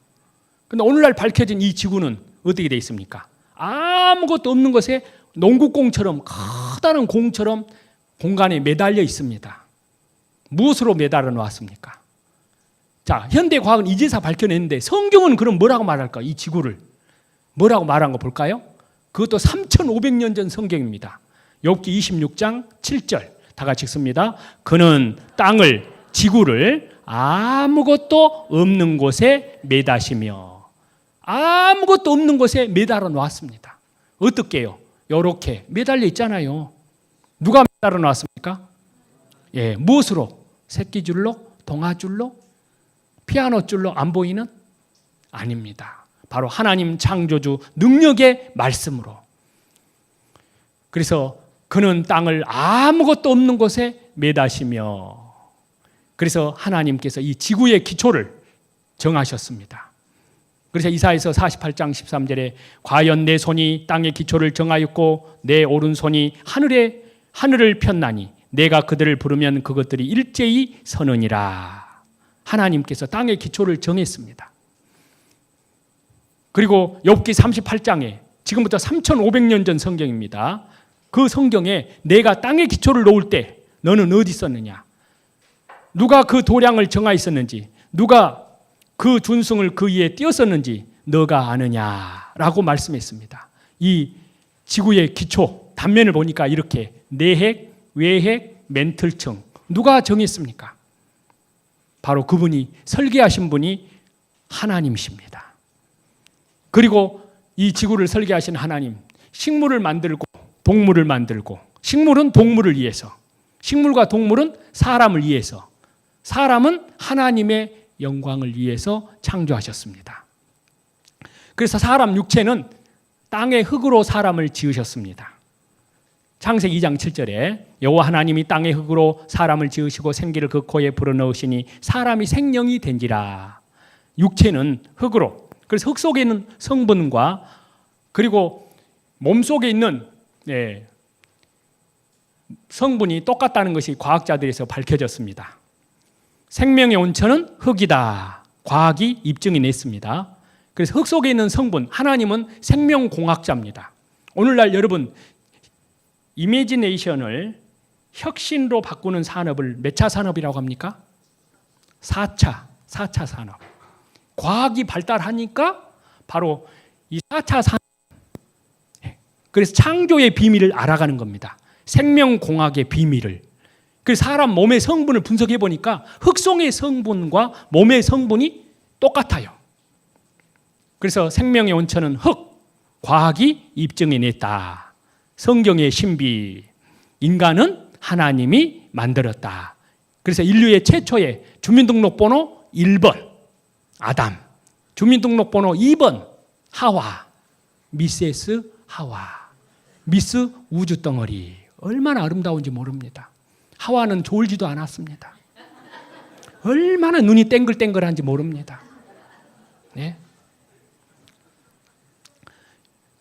그런데 오늘날 밝혀진 이 지구는 어떻게 되어 있습니까? 아무것도 없는 곳에 농구공처럼 커다란 공처럼 공간에 매달려 있습니다. 무엇으로 매달아 놓았습니까? 자, 현대 과학은 이제서 밝혀냈는데 성경은 그럼 뭐라고 말할까? 이 지구를 뭐라고 말한 거 볼까요? 그것도 3,500년 전 성경입니다. 욥기 26장 7절 다 같이 읽습니다. 그는 땅을 지구를 아무것도 없는 곳에 매다시며 아무것도 없는 곳에 매달아 놓았습니다. 어떻게 해요? 이렇게 매달려 있잖아요. 누가 매달아 놓았습니까? 무엇으로? 새끼줄로? 동아줄로? 피아노줄로 안 보이는? 아닙니다. 바로 하나님 창조주 능력의 말씀으로. 그래서 그는 땅을 아무것도 없는 곳에 매다시며 그래서 하나님께서 이 지구의 기초를 정하셨습니다. 그래서 이사야서 48장 13절에 과연 내 손이 땅의 기초를 정하였고 내 오른손이 하늘을 폈나니 내가 그들을 부르면 그것들이 일제히 서느니라. 하나님께서 땅의 기초를 정했습니다. 그리고 욥기 38장에 지금부터 3,500년 전 성경입니다. 그 성경에 내가 땅의 기초를 놓을 때 너는 어디 있었느냐? 누가 그 도량을 정하였었는지 누가 그 준승을 그 위에 띄었었는지 너가 아느냐라고 말씀했습니다. 이 지구의 기초 단면을 보니까 이렇게 내핵, 외핵, 멘틀층 누가 정했습니까? 바로 그분이 설계하신 분이 하나님이십니다. 그리고 이 지구를 설계하신 하나님 식물을 만들고 동물을 만들고 식물은 동물을 위해서 식물과 동물은 사람을 위해서 사람은 하나님의 영광을 위해서 창조하셨습니다. 그래서 사람 육체는 땅의 흙으로 사람을 지으셨습니다. 창세기 2장 7절에 여호와 하나님이 땅의 흙으로 사람을 지으시고 생기를 그 코에 불어넣으시니 사람이 생명이 된지라. 육체는 흙으로. 그래서 흙 속에 있는 성분과 그리고 몸속에 있는 성분이 똑같다는 것이 과학자들에서 밝혀졌습니다. 생명의 온천은 흙이다. 과학이 입증이 냈습니다. 그래서 흙 속에 있는 성분, 하나님은 생명공학자입니다. 오늘날 여러분 이미지네이션을 혁신으로 바꾸는 산업을 몇 차 산업이라고 합니까? 4차 산업. 과학이 발달하니까 바로 이 4차 산업. 그래서 창조의 비밀을 알아가는 겁니다. 생명공학의 비밀을. 그래서 사람 몸의 성분을 분석해 보니까 흙속의 성분과 몸의 성분이 똑같아요. 그래서 생명의 원천은 흙, 과학이 입증해냈다. 성경의 신비, 인간은 하나님이 만들었다. 그래서 인류의 최초의 주민등록번호 1번 아담, 주민등록번호 2번 하와, 미세스 하와, 미스 우주덩어리. 얼마나 아름다운지 모릅니다. 하와는 졸지도 않았습니다. 얼마나 눈이 땡글땡글한지 모릅니다. 네?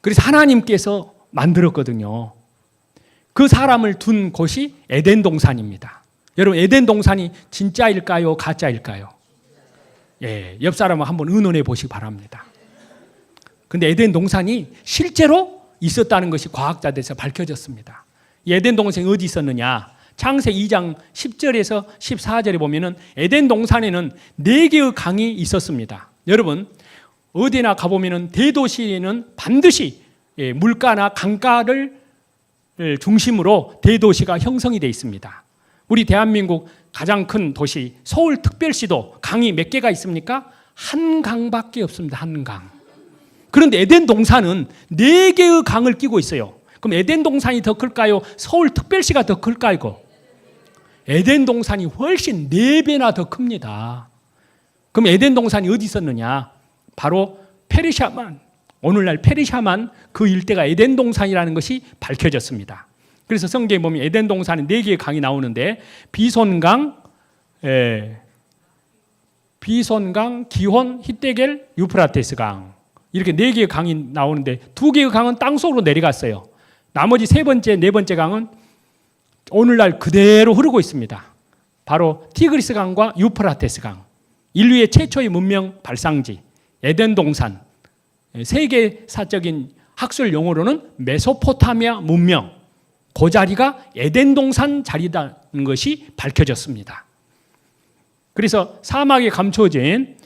그래서 하나님께서 만들었거든요. 그 사람을 둔 곳이 에덴 동산입니다. 여러분 에덴 동산이 진짜일까요? 가짜일까요? 예, 옆 사람을 한번 의논해 보시기 바랍니다. 근데 에덴 동산이 실제로 있었다는 것이 과학자들에서 밝혀졌습니다. 이 에덴 동산이 어디 있었느냐? 창세기 2장 10절에서 14절에 보면은 에덴 동산에는 4개의 강이 있었습니다. 여러분 어디나 가보면은 대도시에는 반드시 물가나 강가를 중심으로 대도시가 형성이 되어 있습니다. 우리 대한민국 가장 큰 도시 서울특별시도 강이 몇 개가 있습니까? 한 강밖에 없습니다. 한 강. 그런데 에덴 동산은 4개의 강을 끼고 있어요. 그럼 에덴 동산이 더 클까요? 서울특별시가 더 클까요? 에덴 동산이 훨씬 4배나 더 큽니다. 그럼 에덴 동산이 어디 있었느냐? 바로 페르시아만, 오늘날 페르시아만 그 일대가 에덴 동산이라는 것이 밝혀졌습니다. 그래서 성경에 보면 에덴 동산에 4개의 강이 나오는데 비손강, 기혼, 히데겔, 유프라테스강 이렇게 4개의 강이 나오는데 2개의 강은 땅속으로 내려갔어요. 나머지 3번째, 4번째 강은 오늘날 그대로 흐르고 있습니다. 바로 티그리스 강과 유프라테스 강. 인류의 최초의 문명 발상지 에덴 동산. 세계사적인 학술 용어로는 메소포타미아 문명. 그 자리가 에덴 동산 자리라는 것이 밝혀졌습니다. 그래서 사막에 감춰진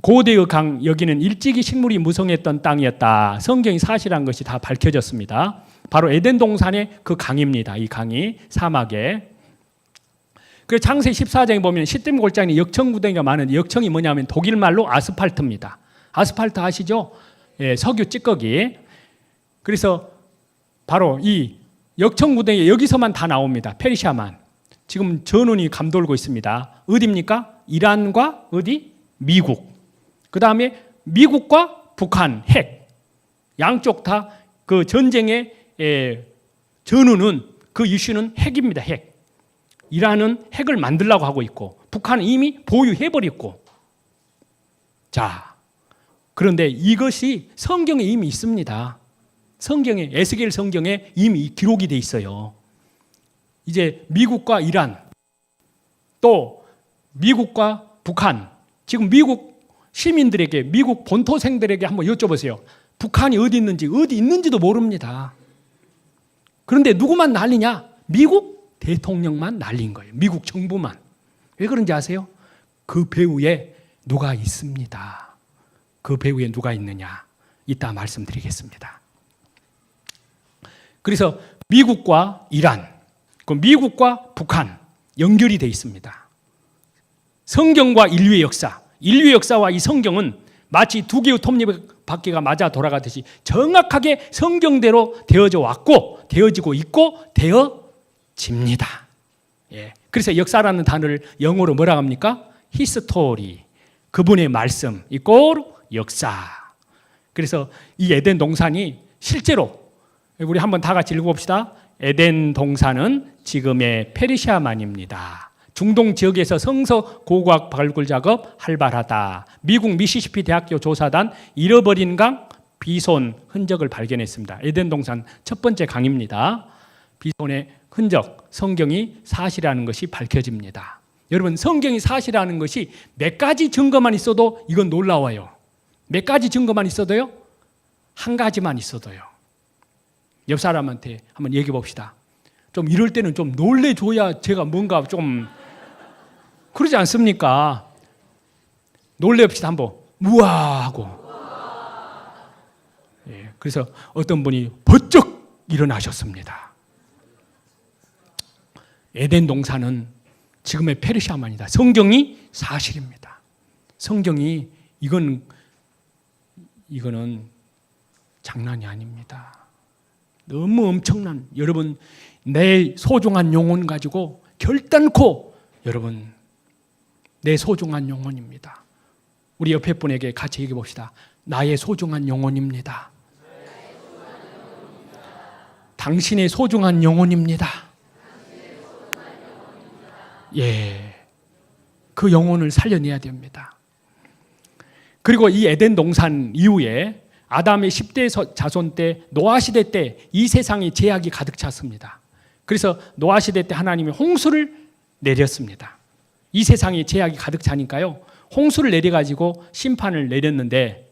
고대의 강, 여기는 일찍이 식물이 무성했던 땅이었다. 성경이 사실한 것이 다 밝혀졌습니다. 바로 에덴 동산의 그 강입니다. 이 강이 사막에. 그 창세기 14장에 보면 시딤 골짜기에 역청구덩이가 많은데 역청이 뭐냐면 독일 말로 아스팔트입니다. 아스팔트 아시죠? 예, 석유 찌꺼기. 그래서 바로 이 역청구덩이 여기서만 다 나옵니다. 페르시아만. 지금 전운이 감돌고 있습니다. 어디입니까? 이란과 어디? 미국. 그 다음에 미국과 북한 핵. 양쪽 다 그 전쟁의 전후는 그 이슈는 핵입니다. 핵. 이란은 핵을 만들려고 하고 있고 북한은 이미 보유해버렸고. 자, 그런데 이것이 성경에 이미 있습니다. 성경에, 에스겔 성경에 이미 기록이 돼 있어요. 이제 미국과 이란, 또 미국과 북한, 지금 미국 시민들에게, 미국 본토생들에게 한번 여쭤보세요. 북한이 어디 있는지도 모릅니다. 그런데 누구만 난리냐? 미국 대통령만 난린 거예요. 미국 정부만. 왜 그런지 아세요? 그 배후에 누가 있습니다. 그 배후에 누가 있느냐? 이따 말씀드리겠습니다. 그래서 미국과 이란, 그 미국과 북한 연결이 되어 있습니다. 성경과 인류의 역사, 인류의 역사와 이 성경은 마치 두 개의 톱니바퀴가 맞아 돌아가듯이 정확하게 성경대로 되어져 왔고, 되어지고 있고, 되어집니다. 예. 그래서 역사라는 단어를 영어로 뭐라고 합니까? 히스토리. 그분의 말씀, 이꼴 역사. 그래서 이 에덴 동산이 실제로 우리 한번 다 같이 읽어봅시다. 에덴 동산은 지금의 페르시아만입니다. 중동 지역에서 성서 고고학 발굴 작업 활발하다. 미국 미시시피 대학교 조사단 잃어버린 강 비손 흔적을 발견했습니다. 에덴 동산 첫 번째 강입니다. 비손의 흔적, 성경이 사실이라는 것이 밝혀집니다. 여러분, 성경이 사실이라는 것이 몇 가지 증거만 있어도 이건 놀라워요. 몇 가지 증거만 있어도요? 한 가지만 있어도요. 옆 사람한테 한번 얘기해 봅시다. 좀 이럴 때는 좀 놀래줘야 제가 뭔가 좀 그러지 않습니까? 놀래봅시다 한번. 우와 하고. 예, 그래서 어떤 분이 번쩍 일어나셨습니다. 에덴 동산은 지금의 페르시아만이다. 성경이 사실입니다. 성경이 이거는 장난이 아닙니다. 너무 엄청난, 여러분 내 소중한 영혼 가지고 결단코 여러분 내 소중한 영혼입니다. 우리 옆에 분에게 같이 얘기해 봅시다. 나의 소중한 영혼입니다. 당신의 소중한 영혼입니다. 예, 그 영혼을 살려내야 됩니다. 그리고 이 에덴 동산 이후에 아담의 10대 자손 때, 노아 시대 때 이 세상에 죄악이 가득 찼습니다. 그래서 노아 시대 때 하나님이 홍수를 내렸습니다. 이 세상에 죄악이 가득 차니까요, 홍수를 내려가지고 심판을 내렸는데,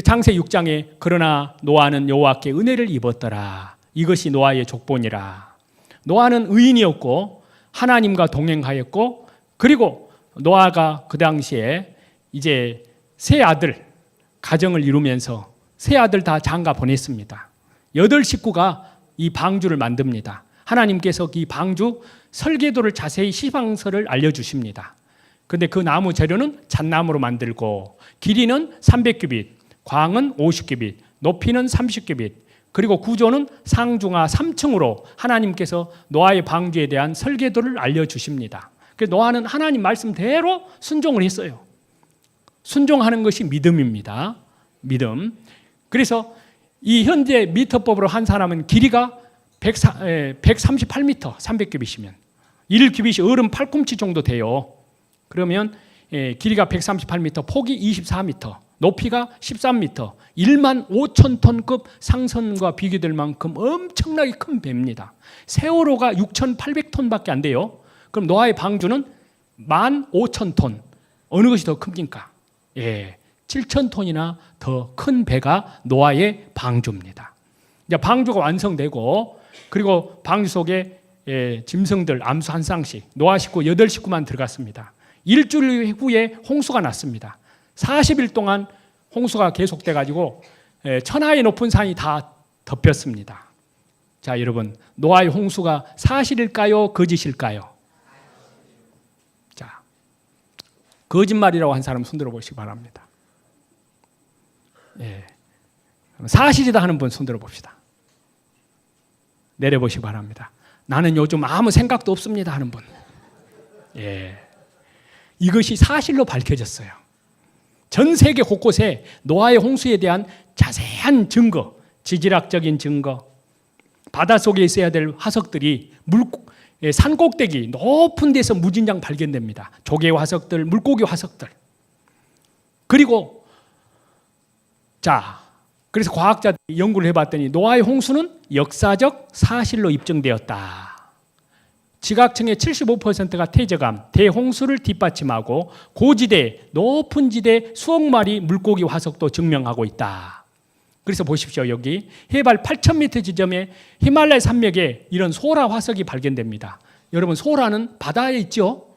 창세 6장에 그러나 노아는 여호와께 은혜를 입었더라. 이것이 노아의 족본이라. 노아는 의인이었고 하나님과 동행하였고, 그리고 노아가 그 당시에 이제 세 아들 가정을 이루면서 세 아들 다 장가 보냈습니다. 8식구가 이 방주를 만듭니다. 하나님께서 이 방주 설계도를 자세히 시방서를 알려주십니다. 그런데 그 나무 재료는 잣나무로 만들고, 길이는 300규빗, 광은 50규빗, 높이는 30규빗, 그리고 구조는 상중하 3층으로 하나님께서 노아의 방주에 대한 설계도를 알려주십니다. 그래서 노아는 하나님 말씀대로 순종을 했어요. 순종하는 것이 믿음입니다. 믿음. 그래서 이 현재 미터법으로 한 사람은 길이가 138m, 300규빗이면 1규빗이 어른 팔꿈치 정도 돼요. 그러면 길이가 138m, 폭이 24m, 높이가 13m, 1만 5천 톤급 상선과 비교될 만큼 엄청나게 큰 배입니다. 세월호가 6,800톤밖에 안 돼요. 그럼 노아의 방주는 15,000톤. 어느 것이 더 큽니까? 예, 7,000톤이나 더 큰 배가 노아의 방주입니다. 이제 방주가 완성되고, 그리고 방주 속에 짐승들 암수 한 쌍씩, 노아 식구 8식구만 들어갔습니다. 일주일 후에 홍수가 났습니다. 40일 동안 홍수가 계속돼 가지고 천하의 높은 산이 다 덮였습니다. 자, 여러분, 노아의 홍수가 사실일까요? 거짓일까요? 자, 거짓말이라고 한 사람 손들어 보시기 바랍니다. 예. 사실이다 하는 분 손들어 봅시다. 내려보시기 바랍니다. 나는 요즘 아무 생각도 없습니다 하는 분. 예. 이것이 사실로 밝혀졌어요. 전 세계 곳곳에 노아의 홍수에 대한 자세한 증거, 지질학적인 증거, 바닷속에 있어야 될 화석들이 산 꼭대기 높은 데서 무진장 발견됩니다. 조개 화석들, 물고기 화석들. 그리고 그래서 과학자들이 연구를 해봤더니 노아의 홍수는 역사적 사실로 입증되었다. 지각층의 75%가 퇴적암, 대홍수를 뒷받침하고 고지대, 높은 지대 수억 마리 물고기 화석도 증명하고 있다. 그래서 보십시오. 여기 해발 8,000m 지점에 히말라야 산맥에 이런 소라 화석이 발견됩니다. 여러분, 소라는 바다에 있죠?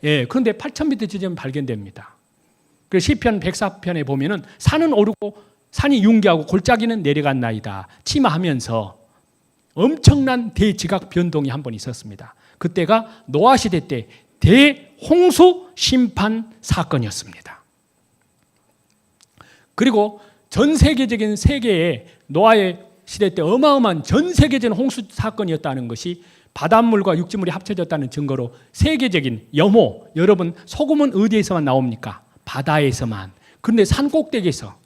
예, 그런데 8,000m 지점에 발견됩니다. 그래서 시편 104편에 보면은 산은 오르고 산이 융기하고 골짜기는 내려간나이다 침하하면서 엄청난 대지각 변동이 한 번 있었습니다. 그때가 노아 시대 때 대홍수 심판 사건이었습니다. 그리고 전 세계적인 세계에 노아의 시대 때 어마어마한 전 세계적인 홍수 사건이었다는 것이 바닷물과 육지물이 합쳐졌다는 증거로 세계적인 염호, 여러분 소금은 어디에서만 나옵니까? 바다에서만. 그런데 산 꼭대기에서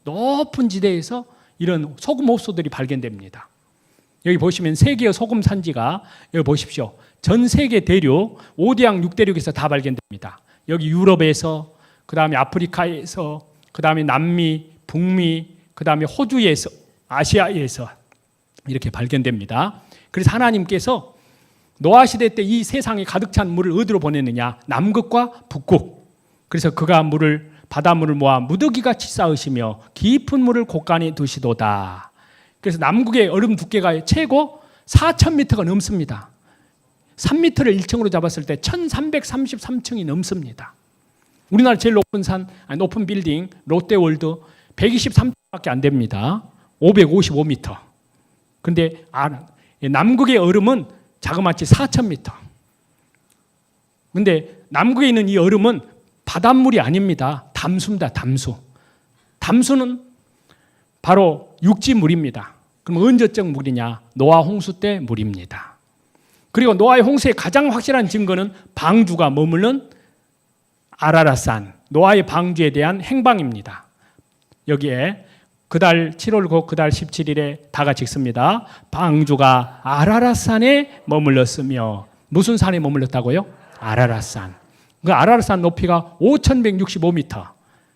높은 지대에서 이런 소금 옥소들이 발견됩니다. 여기 보시면 세계의 소금 산지가 여기 보십시오. 전 세계 대륙 5대양 6대륙에서 다 발견됩니다. 여기 유럽에서, 그 다음에 아프리카에서, 그 다음에 남미, 북미, 그 다음에 호주에서, 아시아에서 이렇게 발견됩니다. 그래서 하나님께서 노아 시대 때 이 세상에 가득 찬 물을 어디로 보냈느냐? 남극과 북극. 그래서 그가 바닷물을 모아 무더기같이 쌓으시며 깊은 물을 곳간에 두시도다. 그래서 남극의 얼음 두께가 최고 4,000m가 넘습니다. 3m를 1층으로 잡았을 때 1,333층이 넘습니다. 우리나라 제일 높은 빌딩 롯데월드 123층밖에 안 됩니다. 555m. 그런데 남극의 얼음은 자그마치 4,000m. 그런데 남극에 있는 이 얼음은 바닷물이 아닙니다. 담수입니다. 담수. 담수는 바로 육지물입니다. 그럼 언제적 물이냐? 노아 홍수 때 물입니다. 그리고 노아의 홍수의 가장 확실한 증거는 방주가 머무는 아라랏산, 노아의 방주에 대한 행방입니다. 여기에 그달 7월 9, 그달 17일에 다가 찍습니다. 방주가 아라랏산에 머물렀으며, 무슨 산에 머물렀다고요? 아라랏산. 그 아라랏산 높이가 5,165m.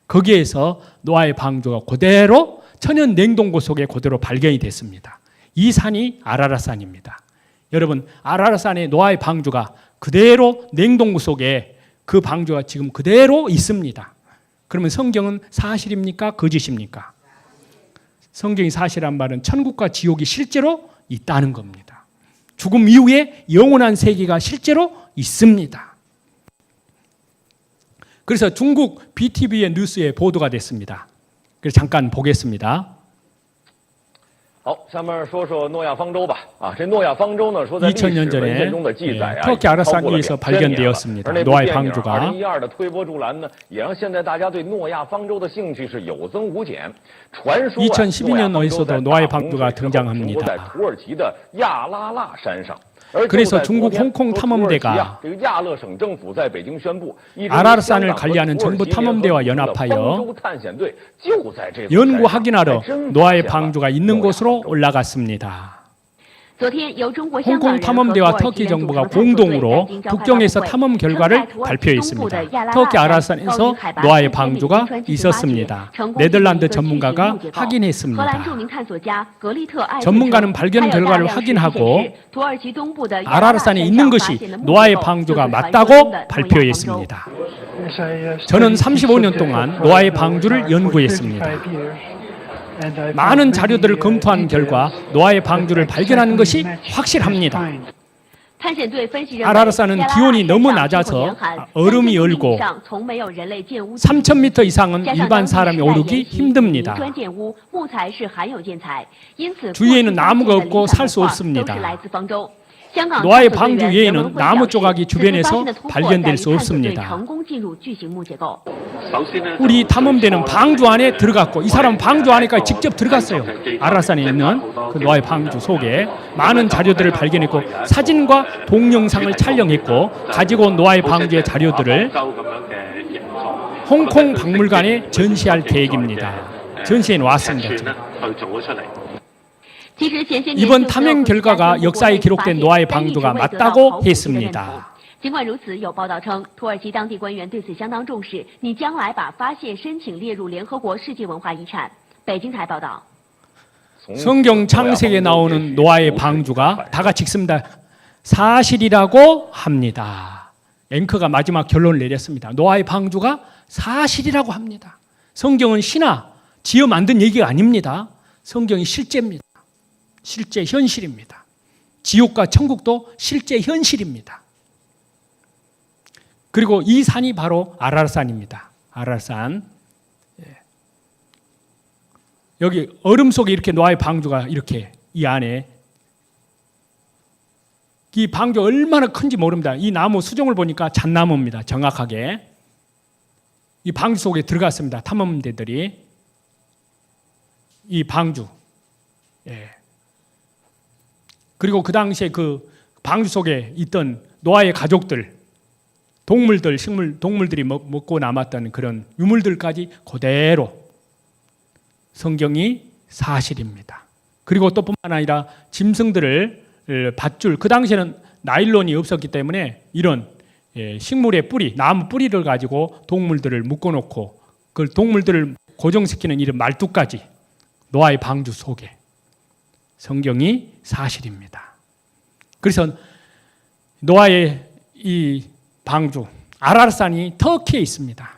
거기에서 노아의 방주가 그대로 천연 냉동고 속에 그대로 발견이 됐습니다. 이 산이 아라랏산입니다. 여러분, 아라랏산에 노아의 방주가 그대로 냉동고 속에 그 방주가 지금 그대로 있습니다. 그러면 성경은 사실입니까? 거짓입니까? 성경이 사실한 말은 천국과 지옥이 실제로 있다는 겁니다. 죽음 이후에 영원한 세계가 실제로 있습니다. 그래서 중국 BTV의 뉴스에 보도가 됐습니다. 그래서 잠깐 보겠습니다. 2000년 전에 터키 아라산 위에서 발견되었습니다. 노아의 방주가. 2012년에서도 노아의 방주가 등장합니다. 그래서 중국 홍콩 탐험대가 아라산을 관리하는 정부 탐험대와 연합하여 연구 확인하러 노아의 방주가 있는 곳으로 올라갔습니다. 홍콩 탐험대와 터키 정부가 공동으로 북경에서 탐험 결과를 발표했습니다. 터키 아라산에서 노아의 방주가 있었습니다. 네덜란드 전문가가 확인했습니다. 전문가는 발견 결과를 확인하고 아라산에 있는 것이 노아의 방주가 맞다고 발표했습니다. 저는 35년 동안 노아의 방주를 연구했습니다. 많은 자료들을 검토한 결과 노아의 방주를 발견하는 것이 확실합니다. 아라산은 기온이 너무 낮아서 얼음이 얼고 3,000m 이상은 일반 사람이 오르기 힘듭니다. 주위에는 나무가 없고 살 수 없습니다. 노아의 방주 외에는 나무 조각이 주변에서 발견될 수 없습니다. 우리 탐험대는 방주 안에 들어갔고, 이 사람은 방주 안에까지 직접 들어갔어요. 아라산에 있는 그 노아의 방주 속에 많은 자료들을 발견했고, 사진과 동영상을 촬영했고, 가지고 온 노아의 방주의 자료들을 홍콩 박물관에 전시할 계획입니다. 전시해 놓았습니다. 지금. 이번 탐행 결과가 역사에 기록된 노아의 방주가 맞다고 했습니다. 성경 창세기에 나오는 노아의 방주가 다가 찍습니다. 사실이라고 합니다. 앵커가 마지막 결론을 내렸습니다. 노아의 방주가 사실이라고 합니다. 성경은 신화, 지어 만든 얘기가 아닙니다. 성경이 실제입니다. 실제 현실입니다. 지옥과 천국도 실제 현실입니다. 그리고 이 산이 바로 아라산입니다. 아라산. 여기 얼음 속에 이렇게 노아의 방주가 이렇게 이 안에, 이 방주 얼마나 큰지 모릅니다. 이 나무 수종을 보니까 잣나무입니다. 정확하게. 이 방주 속에 들어갔습니다. 탐험대들이. 이 방주. 그리고 그 당시에 그 방주 속에 있던 노아의 가족들, 동물들, 동물들이 먹고 남았던 그런 유물들까지 그대로 성경이 사실입니다. 그리고 또 뿐만 아니라 짐승들을 밧줄, 그 당시에는 나일론이 없었기 때문에 이런 식물의 뿌리, 나무 뿌리를 가지고 동물들을 묶어놓고 그 동물들을 고정시키는 이런 말뚝까지 노아의 방주 속에 성경이 사실입니다. 그래서 노아의 이 방주 아라рат산이 터키에 있습니다.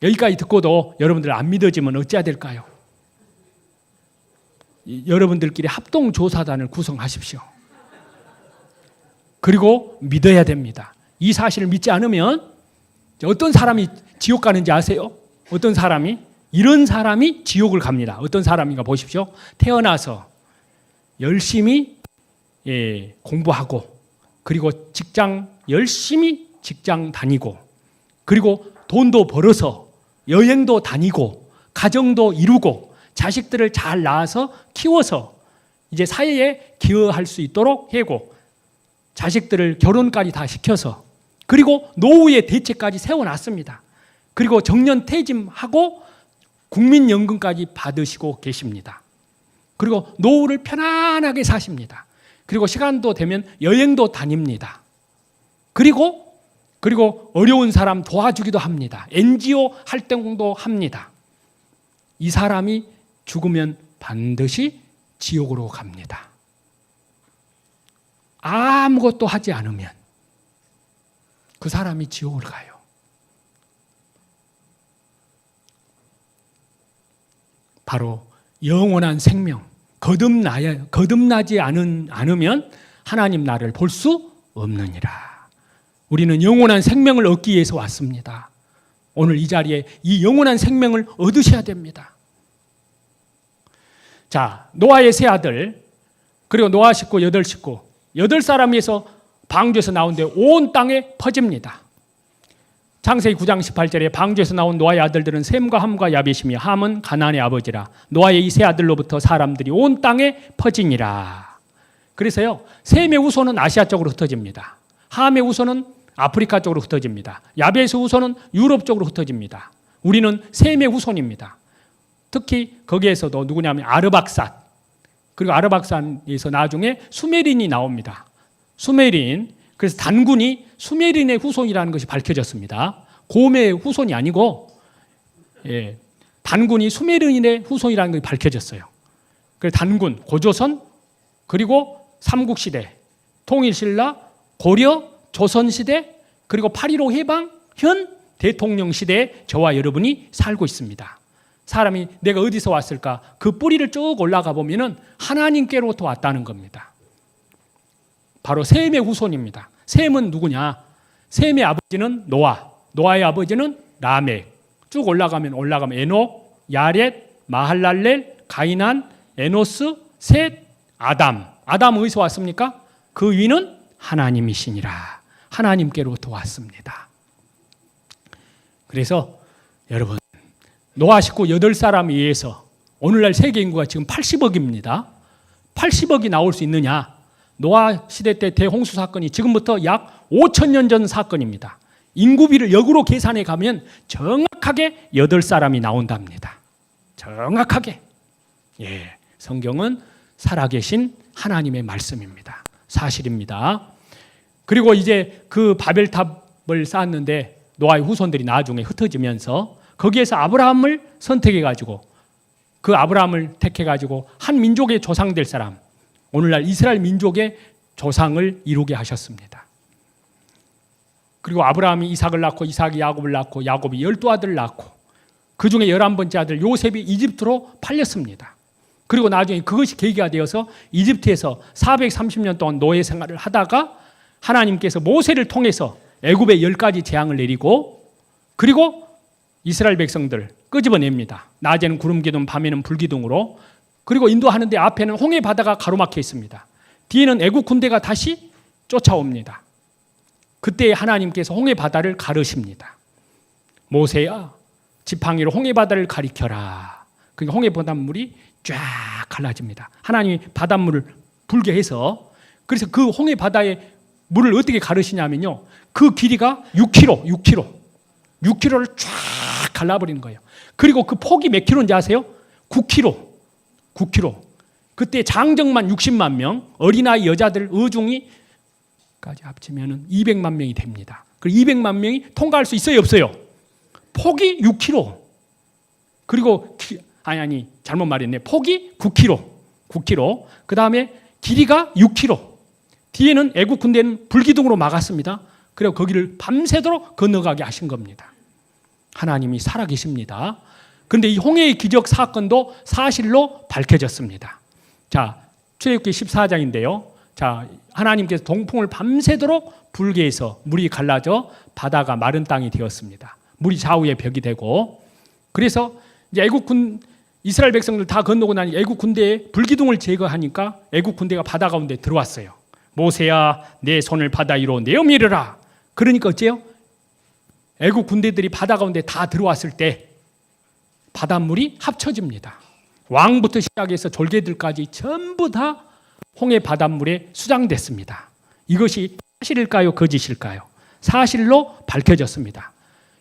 여기까지 듣고도 여러분들 안 믿어지면 어찌해야 될까요? 여러분들끼리 합동조사단을 구성하십시오. 그리고 믿어야 됩니다. 이 사실을 믿지 않으면 어떤 사람이 지옥 가는지 아세요? 어떤 사람이? 이런 사람이 지옥을 갑니다. 어떤 사람인가 보십시오. 태어나서 열심히 공부하고 그리고 직장 열심히 직장 다니고 그리고 돈도 벌어서 여행도 다니고 가정도 이루고 자식들을 잘 낳아서 키워서 이제 사회에 기여할 수 있도록 하고 자식들을 결혼까지 다 시켜서 그리고 노후의 대책까지 세워놨습니다. 그리고 정년 퇴직하고 국민연금까지 받으시고 계십니다. 그리고 노후를 편안하게 사십니다. 그리고 시간도 되면 여행도 다닙니다. 그리고 어려운 사람 도와주기도 합니다. NGO 활동도 합니다. 이 사람이 죽으면 반드시 지옥으로 갑니다. 아무것도 하지 않으면 그 사람이 지옥을 가요. 바로 영원한 생명, 거듭나지 않으면 하나님 나라를 볼 수 없느니라. 우리는 영원한 생명을 얻기 위해서 왔습니다. 오늘 이 자리에 이 영원한 생명을 얻으셔야 됩니다. 자, 노아의 세 아들, 그리고 노아 식구 8식구, 8사람에서 방주에서 나온데 온 땅에 퍼집니다. 창세기 9장 18절에 방주에서 나온 노아의 아들들은 셈과 함과 야벳이며 함은 가나안의 아버지라. 노아의 이 세 아들로부터 사람들이 온 땅에 퍼지니라. 그래서요, 셈의 후손은 아시아 쪽으로 흩어집니다. 함의 후손은 아프리카 쪽으로 흩어집니다. 야벳의 후손은 유럽 쪽으로 흩어집니다. 우리는 셈의 후손입니다. 특히 거기에서도 누구냐면 아르박산, 그리고 아르박산에서 나중에 수메린이 나옵니다. 수메린, 그래서 단군이 수메린의 후손이라는 것이 밝혀졌습니다. 곰의 후손이 아니고 단군이 수메린의 후손이라는 것이 밝혀졌어요. 그래서 단군, 고조선, 그리고 삼국시대, 통일신라, 고려, 조선시대, 그리고 8.15 해방, 현 대통령 시대에 저와 여러분이 살고 있습니다. 사람이 내가 어디서 왔을까? 그 뿌리를 쭉 올라가 보면은 하나님께로부터 왔다는 겁니다. 바로 셈의 후손입니다. 셈은 누구냐? 셈의 아버지는 노아, 노아의 아버지는 라멕. 쭉 올라가면 에녹, 야렛, 마할랄렐, 가이난, 에노스, 셋, 아담. 아담은 어디서 왔습니까? 그 위는 하나님이시니라. 하나님께로부터 왔습니다. 그래서 여러분, 노아 식구 8사람에 의해서 오늘날 세계 인구가 지금 80억입니다. 80억이 나올 수 있느냐? 노아 시대 때 대홍수 사건이 지금부터 약 5,000년 전 사건입니다. 인구비를 역으로 계산해 가면 정확하게 8사람이 나온답니다. 정확하게. 성경은 살아계신 하나님의 말씀입니다. 사실입니다. 그리고 이제 그 바벨탑을 쌓았는데 노아의 후손들이 나중에 흩어지면서 거기에서 아브라함을 선택해 가지고 그 아브라함을 택해 가지고 한 민족의 조상 될 사람, 오늘날 이스라엘 민족의 조상을 이루게 하셨습니다. 그리고 아브라함이 이삭을 낳고 이삭이 야곱을 낳고 야곱이 12아들을 낳고 그 중에 11번째 아들 요셉이 이집트로 팔렸습니다. 그리고 나중에 그것이 계기가 되어서 이집트에서 430년 동안 노예 생활을 하다가 하나님께서 모세를 통해서 애굽에 10가지 재앙을 내리고 그리고 이스라엘 백성들 끄집어냅니다. 낮에는 구름 기둥, 밤에는 불 기둥으로. 그리고 인도하는데 앞에는 홍해 바다가 가로막혀 있습니다. 뒤에는 애국 군대가 다시 쫓아옵니다. 그때 하나님께서 홍해 바다를 가르십니다. 모세야, 지팡이로 홍해 바다를 가리켜라. 그러니까 홍해 바닷물이 쫙 갈라집니다. 하나님이 바닷물을 불게 해서, 그래서 그 홍해 바다의 물을 어떻게 가르시냐면요, 그 길이가 6km를 쫙 갈라버리는 거예요. 그리고 그 폭이 몇 킬로인지 아세요? 9km. 그때 장정만 60만 명, 어린아이 여자들 어중이까지 합치면 200만 명이 됩니다. 그 200만 명이 통과할 수 있어요, 없어요? 폭이 6km. 그리고 잘못 말했네. 폭이 9km. 그 다음에 길이가 6km. 뒤에는 애국 군대는 불기둥으로 막았습니다. 그리고 거기를 밤새도록 건너가게 하신 겁니다. 하나님이 살아계십니다. 그런데 이 홍해의 기적 사건도 사실로 밝혀졌습니다. 자, 출애굽기 14장인데요. 자, 하나님께서 동풍을 밤새도록 불게 해서 물이 갈라져 바다가 마른 땅이 되었습니다. 물이 좌우에 벽이 되고, 그래서 이제 이스라엘 백성들 다 건너고 나니 애국 군대에 불기둥을 제거하니까 애국 군대가 바다 가운데 들어왔어요. 모세야, 내 손을 바다 위로 내어 밀으라. 그러니까 어째요? 애국 군대들이 바다 가운데 다 들어왔을 때 바닷물이 합쳐집니다. 왕부터 시작해서 졸개들까지 전부 다 홍해 바닷물에 수장됐습니다. 이것이 사실일까요? 거짓일까요? 사실로 밝혀졌습니다.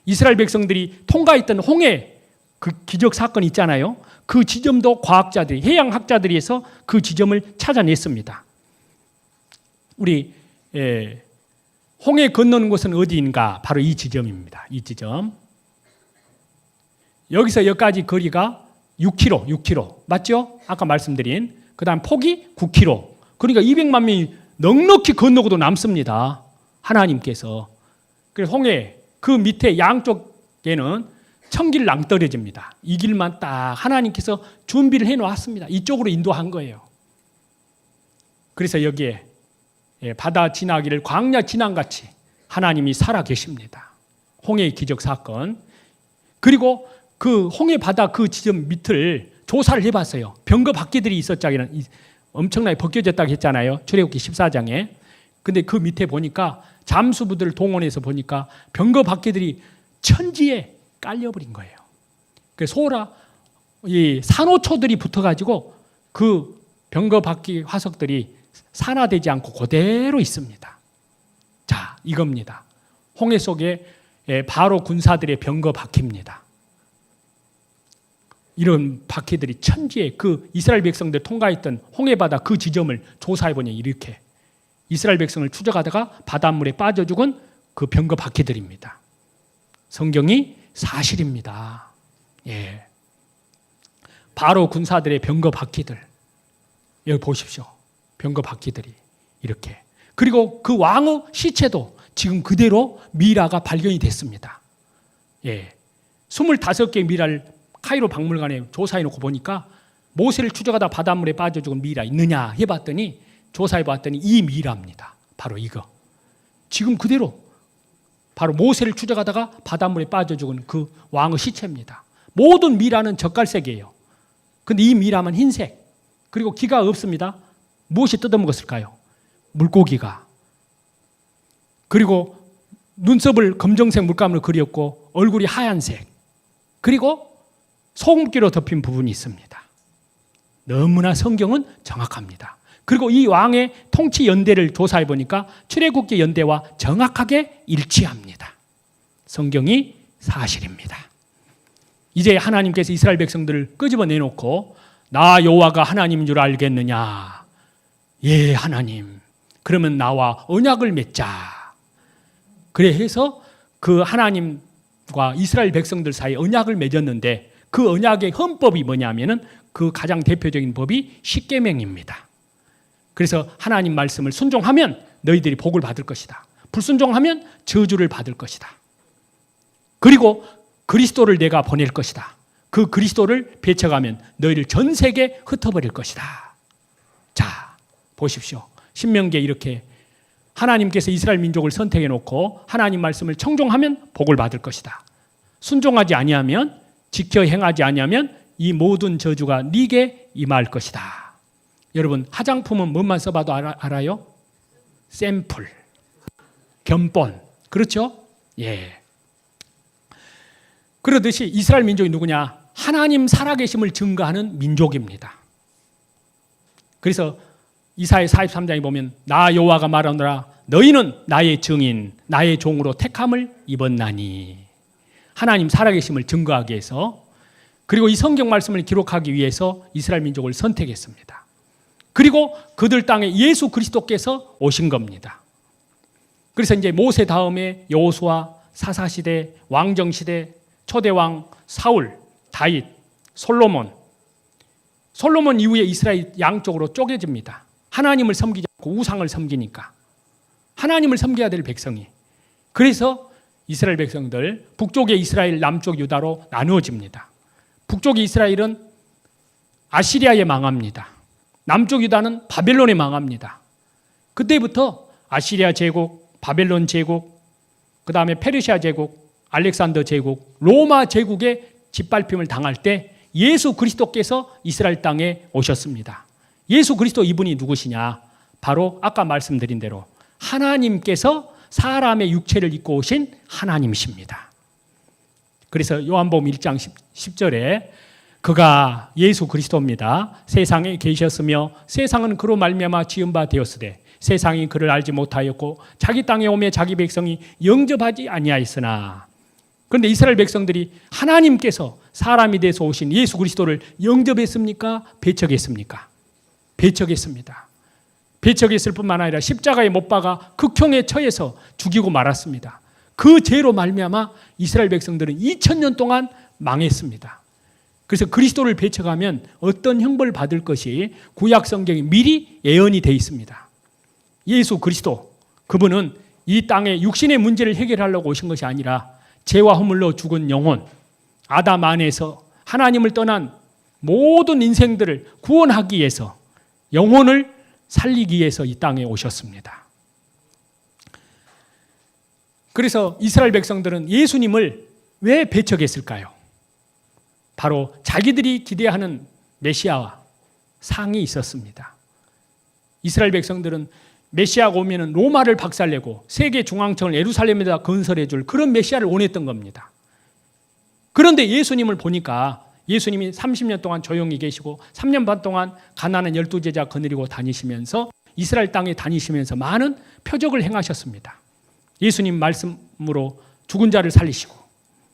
이스라엘 백성들이 통과했던 홍해 그 기적 사건 있잖아요. 그 지점도 과학자들이, 해양학자들이 해서 그 지점을 찾아냈습니다. 우리 홍해 건너는 곳은 어디인가? 바로 이 지점입니다. 이 지점. 여기서 여기까지 거리가 6km. 맞죠? 아까 말씀드린. 그 다음 폭이 9km. 그러니까 200만 명이 넉넉히 건너고도 남습니다. 하나님께서. 그래서 홍해 그 밑에 양쪽에는 천길 낭떠러집니다. 이 길만 딱 하나님께서 준비를 해놓았습니다. 이쪽으로 인도한 거예요. 그래서 여기에 바다 지나기를 광야 지난같이 하나님이 살아계십니다. 홍해의 기적 사건. 그리고 그 홍해 바다 그 지점 밑을 조사를 해봤어요. 병거 바퀴들이 있었잖아요. 엄청나게 벗겨졌다고 했잖아요. 출애굽기 14장에. 근데 그 밑에 보니까 잠수부들을 동원해서 보니까 병거 바퀴들이 천지에 깔려버린 거예요. 그래서 이 산호초들이 붙어가지고 그 병거 바퀴 화석들이 산화되지 않고 그대로 있습니다. 자, 이겁니다. 홍해 속에 바로 군사들의 병거 바퀴입니다. 이런 바퀴들이 천지에 그 이스라엘 백성들 통과했던 홍해바다 그 지점을 조사해보니 이렇게 이스라엘 백성을 추적하다가 바닷물에 빠져 죽은 그 병거 바퀴들입니다. 성경이 사실입니다. 예. 바로 군사들의 병거 바퀴들. 여기 보십시오. 병거 바퀴들이 이렇게. 그리고 그 왕의 시체도 지금 그대로 미라가 발견이 됐습니다. 예. 25개의 미라를 카이로 박물관에 조사해놓고 보니까 모세를 추적하다 바닷물에 빠져 죽은 미라 있느냐 해봤더니 조사해봤더니 이 미라입니다. 바로 이거. 지금 그대로 바로 모세를 추적하다가 바닷물에 빠져 죽은 그 왕의 시체입니다. 모든 미라는 젓갈색이에요. 근데 이 미라만 흰색. 그리고 기가 없습니다. 무엇이 뜯어먹었을까요? 물고기가. 그리고 눈썹을 검정색 물감으로 그렸고 얼굴이 하얀색. 그리고 소금기로 덮인 부분이 있습니다. 너무나 성경은 정확합니다. 그리고 이 왕의 통치 연대를 조사해 보니까 출애굽기 연대와 정확하게 일치합니다. 성경이 사실입니다. 이제 하나님께서 이스라엘 백성들을 끄집어내놓고 나 여호와가 하나님인 줄 알겠느냐? 예, 하나님. 그러면 나와 언약을 맺자. 그래 해서 그 하나님과 이스라엘 백성들 사이에 언약을 맺었는데 그 언약의 헌법이 뭐냐면은 그 가장 대표적인 법이 십계명입니다. 그래서 하나님 말씀을 순종하면 너희들이 복을 받을 것이다. 불순종하면 저주를 받을 것이다. 그리고 그리스도를 내가 보낼 것이다. 그 그리스도를 배척하면 너희를 전 세계에 흩어버릴 것이다. 자, 보십시오. 신명기에 이렇게 하나님께서 이스라엘 민족을 선택해 놓고 하나님 말씀을 청종하면 복을 받을 것이다. 순종하지 아니하면 지켜 행하지 아니하면 이 모든 저주가 네게 임할 것이다. 여러분, 화장품은 뭐만 써봐도 알아요? 샘플, 견본. 그렇죠? 예. 그러듯이 이스라엘 민족이 누구냐? 하나님 살아계심을 증거하는 민족입니다. 그래서 이사야 43장에 보면 나 여호와가 말하노라 너희는 나의 증인 나의 종으로 택함을 입었나니 하나님 살아계심을 증거하기 위해서 그리고 이 성경 말씀을 기록하기 위해서 이스라엘 민족을 선택했습니다. 그리고 그들 땅에 예수 그리스도께서 오신 겁니다. 그래서 이제 모세 다음에 여호수아, 사사시대, 왕정시대, 초대왕, 사울, 다윗, 솔로몬 이후에 이스라엘 양쪽으로 쪼개집니다. 하나님을 섬기지 않고 우상을 섬기니까. 하나님을 섬겨야 될 백성이. 그래서 이스라엘 백성들 북쪽의 이스라엘, 남쪽 유다로 나누어집니다. 북쪽의 이스라엘은 아시리아에 망합니다. 남쪽 유다는 바벨론에 망합니다. 그때부터 아시리아 제국, 바벨론 제국, 그 다음에 페르시아 제국, 알렉산더 제국, 로마 제국의 짓밟힘을 당할 때 예수 그리스도께서 이스라엘 땅에 오셨습니다. 예수 그리스도 이분이 누구시냐? 바로 아까 말씀드린 대로 하나님께서 사람의 육체를 입고 오신 하나님이십니다. 그래서 요한복음 1장 10절에 그가 예수 그리스도입니다. 세상에 계셨으며 세상은 그로 말미암아 지은 바 되었으되 세상이 그를 알지 못하였고 자기 땅에 오매 자기 백성이 영접하지 아니하였으나. 그런데 이스라엘 백성들이 하나님께서 사람이 돼서 오신 예수 그리스도를 영접했습니까? 배척했습니까? 배척했습니다. 배척했을 뿐만 아니라 십자가에 못 박아 극형에 처해서 죽이고 말았습니다. 그 죄로 말미암아 이스라엘 백성들은 2000년 동안 망했습니다. 그래서 그리스도를 배척하면 어떤 형벌을 받을 것이 구약 성경에 미리 예언이 되어 있습니다. 예수 그리스도, 그분은 이 땅에 육신의 문제를 해결하려고 오신 것이 아니라 죄와 허물로 죽은 영혼, 아담 안에서 하나님을 떠난 모든 인생들을 구원하기 위해서, 영혼을 살리기 위해서 이 땅에 오셨습니다. 그래서 이스라엘 백성들은 예수님을 왜 배척했을까요? 바로 자기들이 기대하는 메시아와 상이 있었습니다. 이스라엘 백성들은 메시아가 오면 로마를 박살내고 세계 중앙청을 예루살렘에다 건설해 줄 그런 메시아를 원했던 겁니다. 그런데 예수님을 보니까 예수님이 30년 동안 조용히 계시고 3년 반 동안 가난한 12제자 거느리고 다니시면서 이스라엘 땅에 다니시면서 많은 표적을 행하셨습니다. 예수님 말씀으로 죽은 자를 살리시고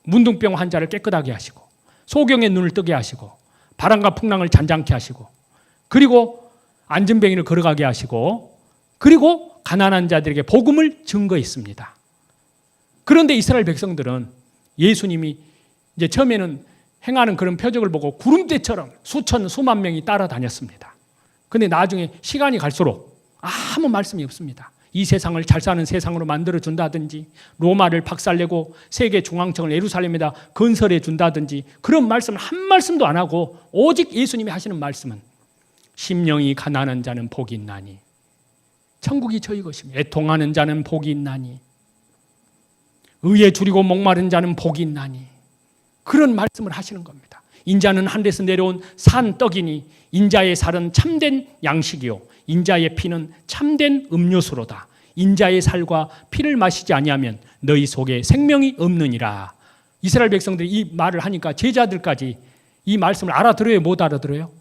문둥병 환자를 깨끗하게 하시고 소경의 눈을 뜨게 하시고 바람과 풍랑을 잔잔케 하시고 그리고 안전뱅이를 걸어가게 하시고 그리고 가난한 자들에게 복음을 증거했습니다. 그런데 이스라엘 백성들은 예수님이 이제 처음에는 행하는 그런 표적을 보고 구름대처럼 수천 수만 명이 따라다녔습니다. 그런데 나중에 시간이 갈수록 아무 말씀이 없습니다. 이 세상을 잘 사는 세상으로 만들어 준다든지 로마를 박살내고 세계 중앙청을 예루살렘에다 건설해 준다든지 그런 말씀을 한 말씀도 안 하고 오직 예수님이 하시는 말씀은 심령이 가난한 자는 복이 있나니 천국이 저희 것입니다. 애통하는 자는 복이 있나니 의에 줄이고 목마른 자는 복이 있나니 그런 말씀을 하시는 겁니다. 인자는 하늘에서 내려온 산 떡이니 인자의 살은 참된 양식이요 인자의 피는 참된 음료수로다. 인자의 살과 피를 마시지 아니하면 너희 속에 생명이 없느니라. 이스라엘 백성들이 이 말을 하니까 제자들까지 이 말씀을 알아들어요? 못 알아들어요?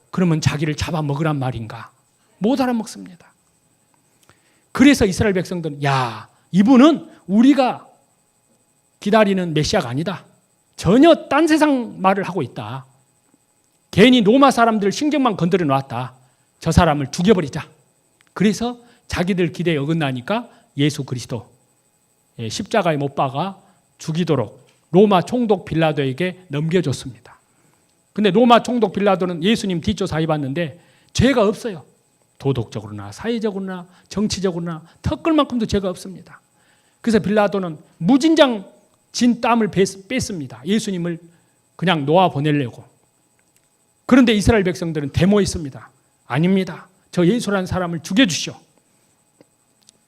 그러면 자기를 잡아먹으란 말인가? 못 알아먹습니다. 그래서 이스라엘 백성들은 야, 이분은 우리가 기다리는 메시아가 아니다. 전혀 딴 세상 말을 하고 있다. 괜히 로마 사람들 신경만 건드려 놨다. 저 사람을 죽여버리자. 그래서 자기들 기대에 어긋나니까 예수 그리스도 십자가에 못 박아 죽이도록 로마 총독 빌라도에게 넘겨줬습니다. 근데 로마 총독 빌라도는 예수님 뒷조사 해봤는데 죄가 없어요. 도덕적으로나 사회적으로나 정치적으로나 턱끌 만큼도 죄가 없습니다. 그래서 빌라도는 무진장 진 땀을 뺐습니다. 예수님을 그냥 놓아 보내려고. 그런데 이스라엘 백성들은 데모했습니다. 아닙니다. 저 예수라는 사람을 죽여주시오.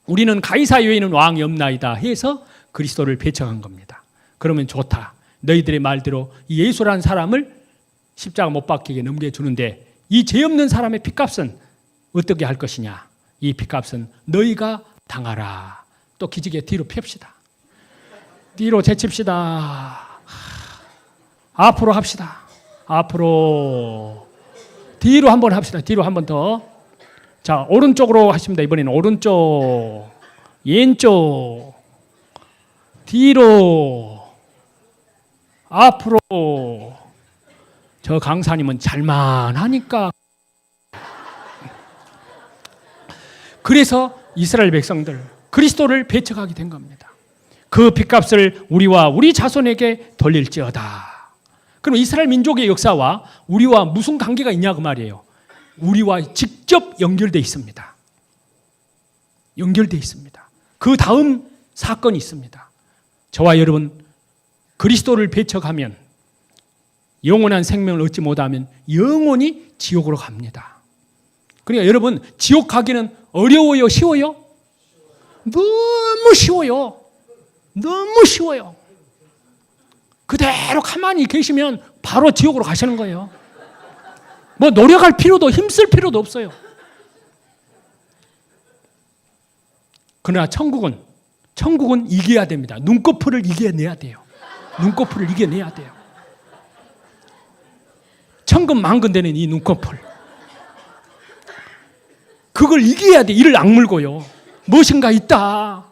우리는 가이사 외에는 왕이 없나이다 해서 그리스도를 배척한 겁니다. 그러면 좋다. 너희들의 말대로 이 예수라는 사람을 십자가 못 박히게 넘겨주는데 이 죄 없는 사람의 핏값은 어떻게 할 것이냐. 이 핏값은 너희가 당하라. 또 기지개 뒤로 펴시다. 뒤로 제칩시다. 앞으로 합시다. 앞으로. 뒤로 한번 합시다. 뒤로 한 번 더. 자, 오른쪽으로 하십니다. 이번에는 오른쪽, 왼쪽, 뒤로, 앞으로, 저 강사님은 잘만 하니까. 그래서 이스라엘 백성들 그리스도를 배척하게 된 겁니다. 그 핏값을 우리와 우리 자손에게 돌릴지어다. 그럼 이스라엘 민족의 역사와 우리와 무슨 관계가 있냐 그 말이에요. 우리와 직접 연결되어 있습니다. 연결되어 있습니다. 그 다음 사건이 있습니다. 저와 여러분 그리스도를 배척하면 영원한 생명을 얻지 못하면 영원히 지옥으로 갑니다. 그러니까 여러분 지옥 가기는 어려워요? 쉬워요? 너무 쉬워요. 너무 쉬워요. 그대로 가만히 계시면 바로 지옥으로 가시는 거예요. 뭐 노력할 필요도 힘쓸 필요도 없어요. 그러나 천국은 이겨야 됩니다. 눈꺼풀을 이겨내야 돼요. 눈꺼풀을 이겨내야 돼요. 천근만근되는 이 눈꺼풀. 그걸 이겨야 돼. 이를 악물고요. 무엇인가 있다.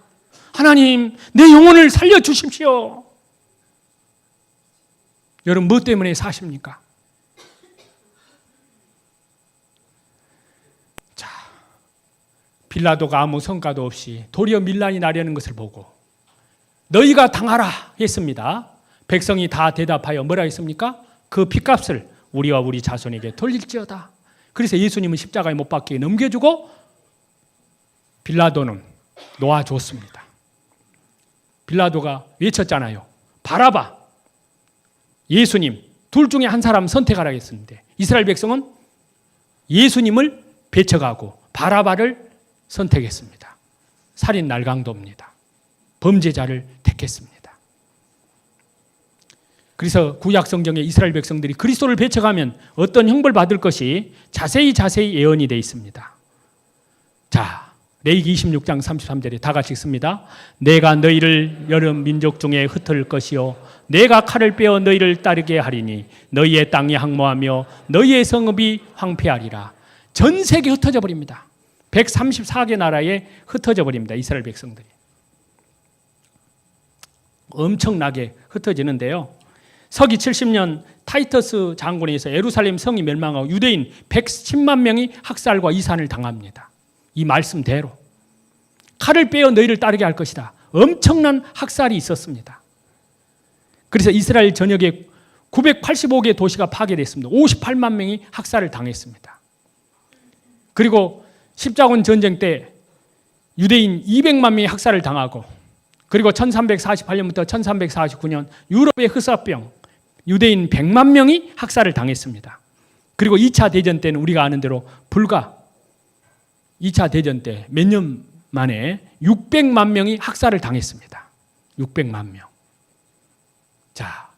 하나님, 내 영혼을 살려주십시오. 여러분, 뭐 때문에 사십니까? 자, 빌라도가 아무 성과도 없이 도리어 밀란이 나려는 것을 보고 너희가 당하라 했습니다. 백성이 다 대답하여 뭐라 했습니까? 그 핏값을 우리와 우리 자손에게 돌릴지어다. 그래서 예수님은 십자가에 못 박히게 넘겨주고 빌라도는 놓아줬습니다. 빌라도가 외쳤잖아요. 바라바, 예수님 둘 중에 한 사람 선택하라고 했는데 이스라엘 백성은 예수님을 배척하고 바라바를 선택했습니다. 살인 날강도입니다. 범죄자를 택했습니다. 그래서 구약 성경에 이스라엘 백성들이 그리스도를 배척하면 어떤 형벌 받을 것이 자세히 예언이 되어 있습니다. 자, 레위기 26장 33절에 다 같이 읽습니다. 내가 너희를 여러 민족 중에 흩을 것이요 내가 칼을 빼어 너희를 따르게 하리니 너희의 땅이 항모하며 너희의 성읍이 황폐하리라. 전 세계 흩어져 버립니다. 134개 나라에 흩어져 버립니다. 이스라엘 백성들이. 엄청나게 흩어지는데요. 서기 70년 타이터스 장군에 의해서 예루살렘 성이 멸망하고 유대인 110만 명이 학살과 이산을 당합니다. 이 말씀대로 칼을 빼어 너희를 따르게 할 것이다. 엄청난 학살이 있었습니다. 그래서 이스라엘 전역에 985개 도시가 파괴됐습니다. 58만 명이 학살을 당했습니다. 그리고 십자군 전쟁 때 유대인 200만 명이 학살을 당하고 그리고 1348년부터 1349년 유럽의 흑사병 유대인 100만 명이 학살을 당했습니다. 그리고 2차 대전 때는 우리가 아는 대로 불과 2차 대전 때 몇 년 만에 600만 명이 학살을 당했습니다. 600만 명. 자,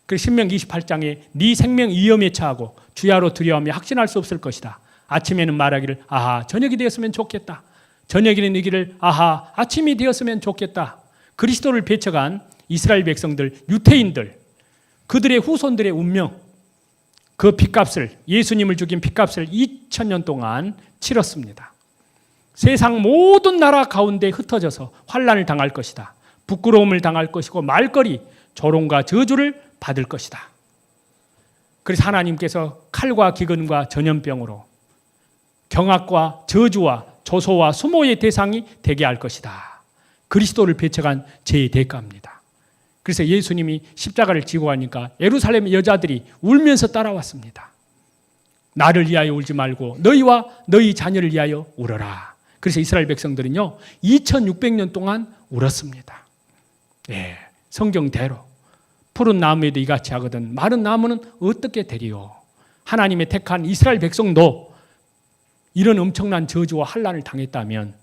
그래서 신명기 28장에 네 생명 위험에 처하고 주야로 두려워하며 확신할 수 없을 것이다. 아침에는 말하기를 아하 저녁이 되었으면 좋겠다. 저녁에는 이기를 아하 아침이 되었으면 좋겠다. 그리스도를 배척한 이스라엘 백성들, 유태인들, 그들의 후손들의 운명, 그 핏값을 예수님을 죽인 핏값을 2000년 동안 치렀습니다. 세상 모든 나라 가운데 흩어져서 환난을 당할 것이다. 부끄러움을 당할 것이고 말거리, 조롱과 저주를 받을 것이다. 그래서 하나님께서 칼과 기근과 전염병으로 경악과 저주와 조소와 수모의 대상이 되게 할 것이다. 그리스도를 배척한 죄의 대가입니다. 그래서 예수님이 십자가를 지고 가니까 예루살렘 여자들이 울면서 따라왔습니다. 나를 위하여 울지 말고 너희와 너희 자녀를 위하여 울어라. 그래서 이스라엘 백성들은요 2600년 동안 울었습니다. 예, 성경대로 푸른 나무에도 이같이 하거든 마른 나무는 어떻게 되리요. 하나님의 택한 이스라엘 백성도 이런 엄청난 저주와 환난을 당했다면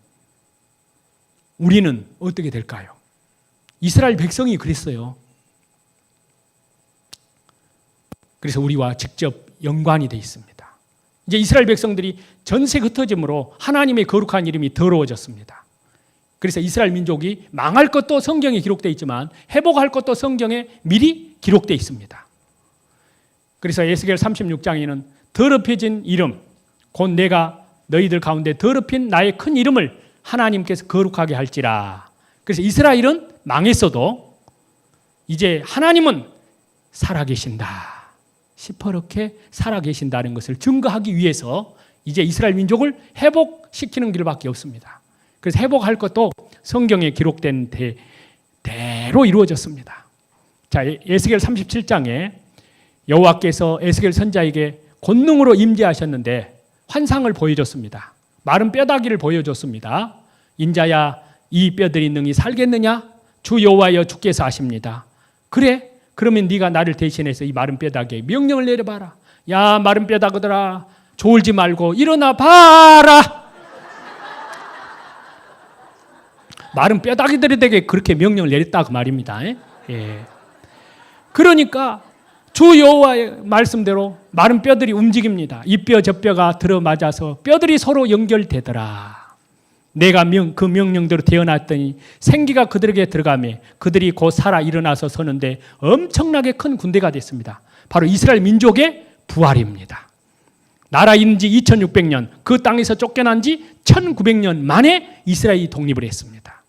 우리는 어떻게 될까요? 이스라엘 백성이 그랬어요. 그래서 우리와 직접 연관이 되어 있습니다. 이제 이스라엘 백성들이 전세 흩어짐으로 하나님의 거룩한 이름이 더러워졌습니다. 그래서 이스라엘 민족이 망할 것도 성경에 기록되어 있지만 회복할 것도 성경에 미리 기록되어 있습니다. 그래서 에스겔 36장에는 더럽혀진 이름, 곧 내가 너희들 가운데 더럽힌 나의 큰 이름을 하나님께서 거룩하게 할지라. 그래서 이스라엘은 망했어도 이제 하나님은 살아계신다. 시퍼렇게 살아계신다는 것을 증거하기 위해서 이제 이스라엘 민족을 회복시키는 길밖에 없습니다. 그래서 회복할 것도 성경에 기록된 대로 이루어졌습니다. 자, 에스겔 37장에 여호와께서 에스겔 선지자에게 권능으로 임재하셨는데 환상을 보여줬습니다. 마른 뼈다귀를 보여줬습니다. 인자야, 이 뼈들이 능히 살겠느냐? 주 여호와여 주께서 아십니다. 그래? 그러면 네가 나를 대신해서 이 마른 뼈다귀에 명령을 내려봐라. 야, 마른 뼈다귀들아, 졸지 말고 일어나 봐라. 마른 뼈다귀들에게 그렇게 명령을 내렸다 그 말입니다. 예. 그러니까 주 여호와의 말씀대로 마른 뼈들이 움직입니다. 이 뼈 저 뼈가 들어맞아서 뼈들이 서로 연결되더라. 내가 그 명령대로 태어났더니 생기가 그들에게 들어가며 그들이 곧 살아 일어나서 서는데 엄청나게 큰 군대가 됐습니다. 바로 이스라엘 민족의 부활입니다. 나라 있는 지 2600년, 그 땅에서 쫓겨난 지 1900년 만에 이스라엘이 독립을 했습니다.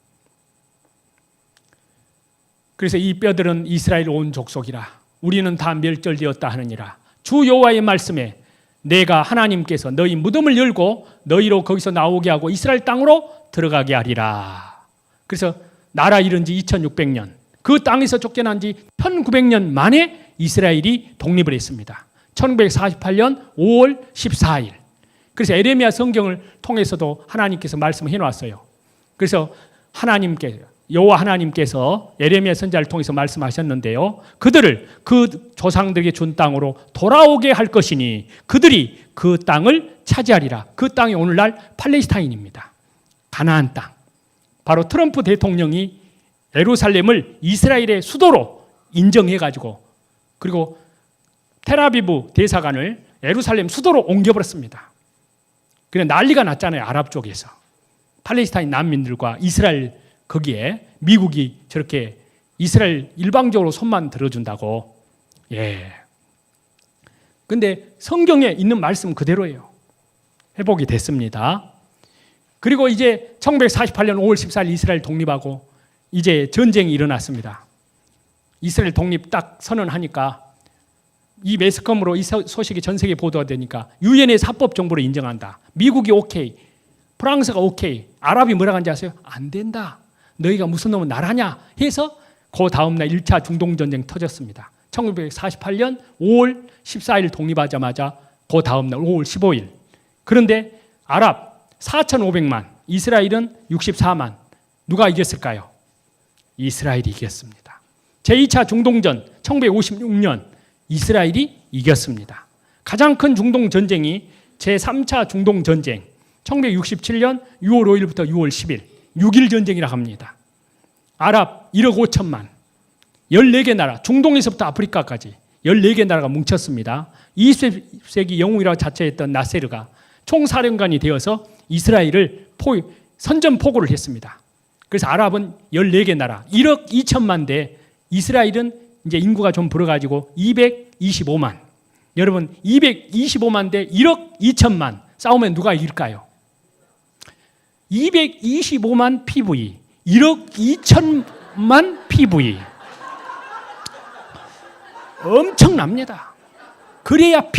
그래서 이 뼈들은 이스라엘 온 족속이라 우리는 다 멸절되었다 하느니라. 주 여호와의 말씀에 내가 하나님께서 너희 무덤을 열고 너희로 거기서 나오게 하고 이스라엘 땅으로 들어가게 하리라. 그래서 나라 이른 지 2600년, 그 땅에서 쫓겨난 지 1900년 만에 이스라엘이 독립을 했습니다. 1948년 5월 14일. 그래서 에레미야 성경을 통해서도 하나님께서 말씀을 해놨어요. 그래서 여호와 하나님께서 에레미야 선지자를 통해서 말씀하셨는데요. 그들을 그 조상들에게 준 땅으로 돌아오게 할 것이니 그들이 그 땅을 차지하리라. 그 땅이 오늘날 팔레스타인입니다. 가나안 땅. 바로 트럼프 대통령이 예루살렘을 이스라엘의 수도로 인정해가지고 그리고 텔아비브 대사관을 예루살렘 수도로 옮겨버렸습니다. 그냥 난리가 났잖아요. 아랍 쪽에서. 팔레스타인 난민들과 이스라엘 거기에 미국이 저렇게 이스라엘 일방적으로 손만 들어준다고. 예. 근데 성경에 있는 말씀 그대로예요. 회복이 됐습니다. 그리고 이제 1948년 5월 14일 이스라엘 독립하고 이제 전쟁이 일어났습니다. 이스라엘 독립 딱 선언하니까 이 매스컴으로 이 소식이 전 세계에 보도가 되니까 유엔의 사법 정부를 인정한다. 미국이 오케이. 프랑스가 오케이. 아랍이 뭐라고 하는지 아세요? 안 된다. 너희가 무슨 놈은 나라냐 해서 그 다음날 1차 중동전쟁 터졌습니다. 1948년 5월 14일 독립하자마자 그 다음날 5월 15일. 그런데 아랍 4,500만, 이스라엘은 64만. 누가 이겼을까요? 이스라엘이 이겼습니다. 제2차 중동전 1956년 이스라엘이 이겼습니다. 가장 큰 중동전쟁이 제3차 중동전쟁 1967년 6월 5일부터 6월 10일 6일 전쟁이라고 합니다. 아랍 1억 5천만, 14개 나라, 중동에서부터 아프리카까지 14개 나라가 뭉쳤습니다. 20세기 영웅이라고 자처했던 나세르가 총사령관이 되어서 이스라엘을 선전포고를 했습니다. 그래서 아랍은 14개 나라, 1억 2천만 대, 이스라엘은 이제 인구가 좀 불어가지고 225만. 여러분 225만 대 1억 2천만 싸우면 누가 이길까요? 225만 PV, 1억 2천만 PV. 엄청납니다. 그래야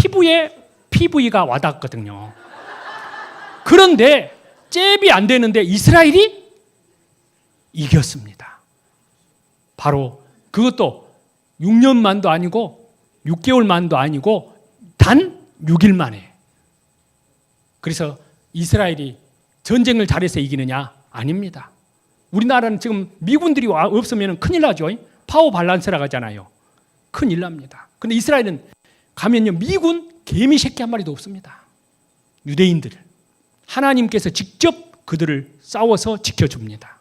PV가 와닿거든요. 그런데 잽이 안 되는데 이스라엘이 이겼습니다. 바로 그것도 6년만도 아니고 6개월만도 아니고 단 6일 만에. 그래서 이스라엘이 전쟁을 잘해서 이기느냐? 아닙니다. 우리나라는 지금 미군들이 없으면 큰일 나죠. 파워 밸런스라고 하잖아요. 큰일 납니다. 근데 이스라엘은 가면요 미군 개미 새끼 한 마리도 없습니다. 유대인들을 하나님께서 직접 그들을 싸워서 지켜줍니다.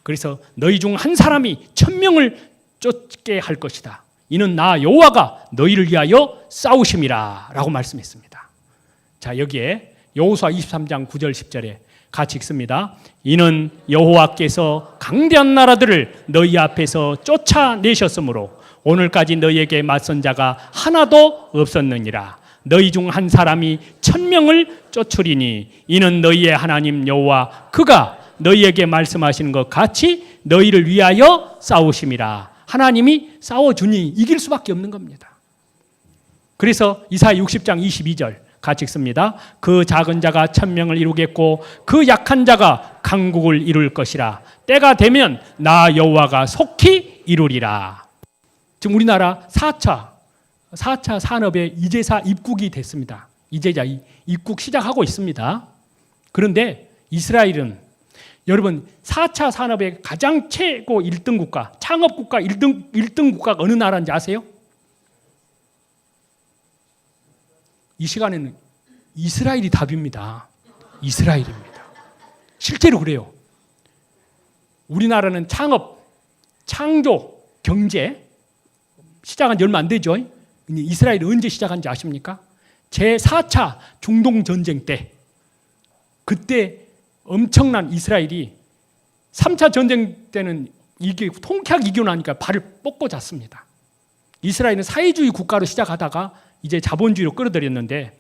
그래서 너희 중 한 사람이 1000명을 쫓게 할 것이다. 이는 나 여호와가 너희를 위하여 싸우심이라 라고 말씀했습니다. 자, 여기에 여호수아 23장 9절 10절에 같이 읽습니다. 이는 여호와께서 강대한 나라들을 너희 앞에서 쫓아내셨으므로 오늘까지 너희에게 맞선 자가 하나도 없었느니라. 너희 중 한 사람이 1000명을 쫓으리니 이는 너희의 하나님 여호와 그가 너희에게 말씀하시는 것 같이 너희를 위하여 싸우심이라. 하나님이 싸워주니 이길 수밖에 없는 겁니다. 그래서 이사야 60장 22절 같이 읽습니다. 그 작은 자가 천명을 이루겠고 그 약한 자가 강국을 이룰 것이라. 때가 되면 나 여호와가 속히 이루리라. 지금 우리나라 4차 산업의 이제사 입국이 됐습니다. 이제자 입국 시작하고 있습니다. 그런데 이스라엘은 여러분 4차 산업의 가장 최고 1등 국가, 창업 국가 1등 국가가 어느 나라인지 아세요? 이 시간에는 이스라엘이 답입니다. 이스라엘입니다. 실제로 그래요. 우리나라는 창업, 창조, 경제 시작한 지 얼마 안 되죠. 이스라엘이 언제 시작한지 아십니까? 제4차 중동전쟁 때, 그때 엄청난 이스라엘이 3차 전쟁 때는 이게 통쾌하게 이기고 나니까 발을 뻗고 잤습니다. 이스라엘은 사회주의 국가로 시작하다가 이제 자본주의로 끌어들였는데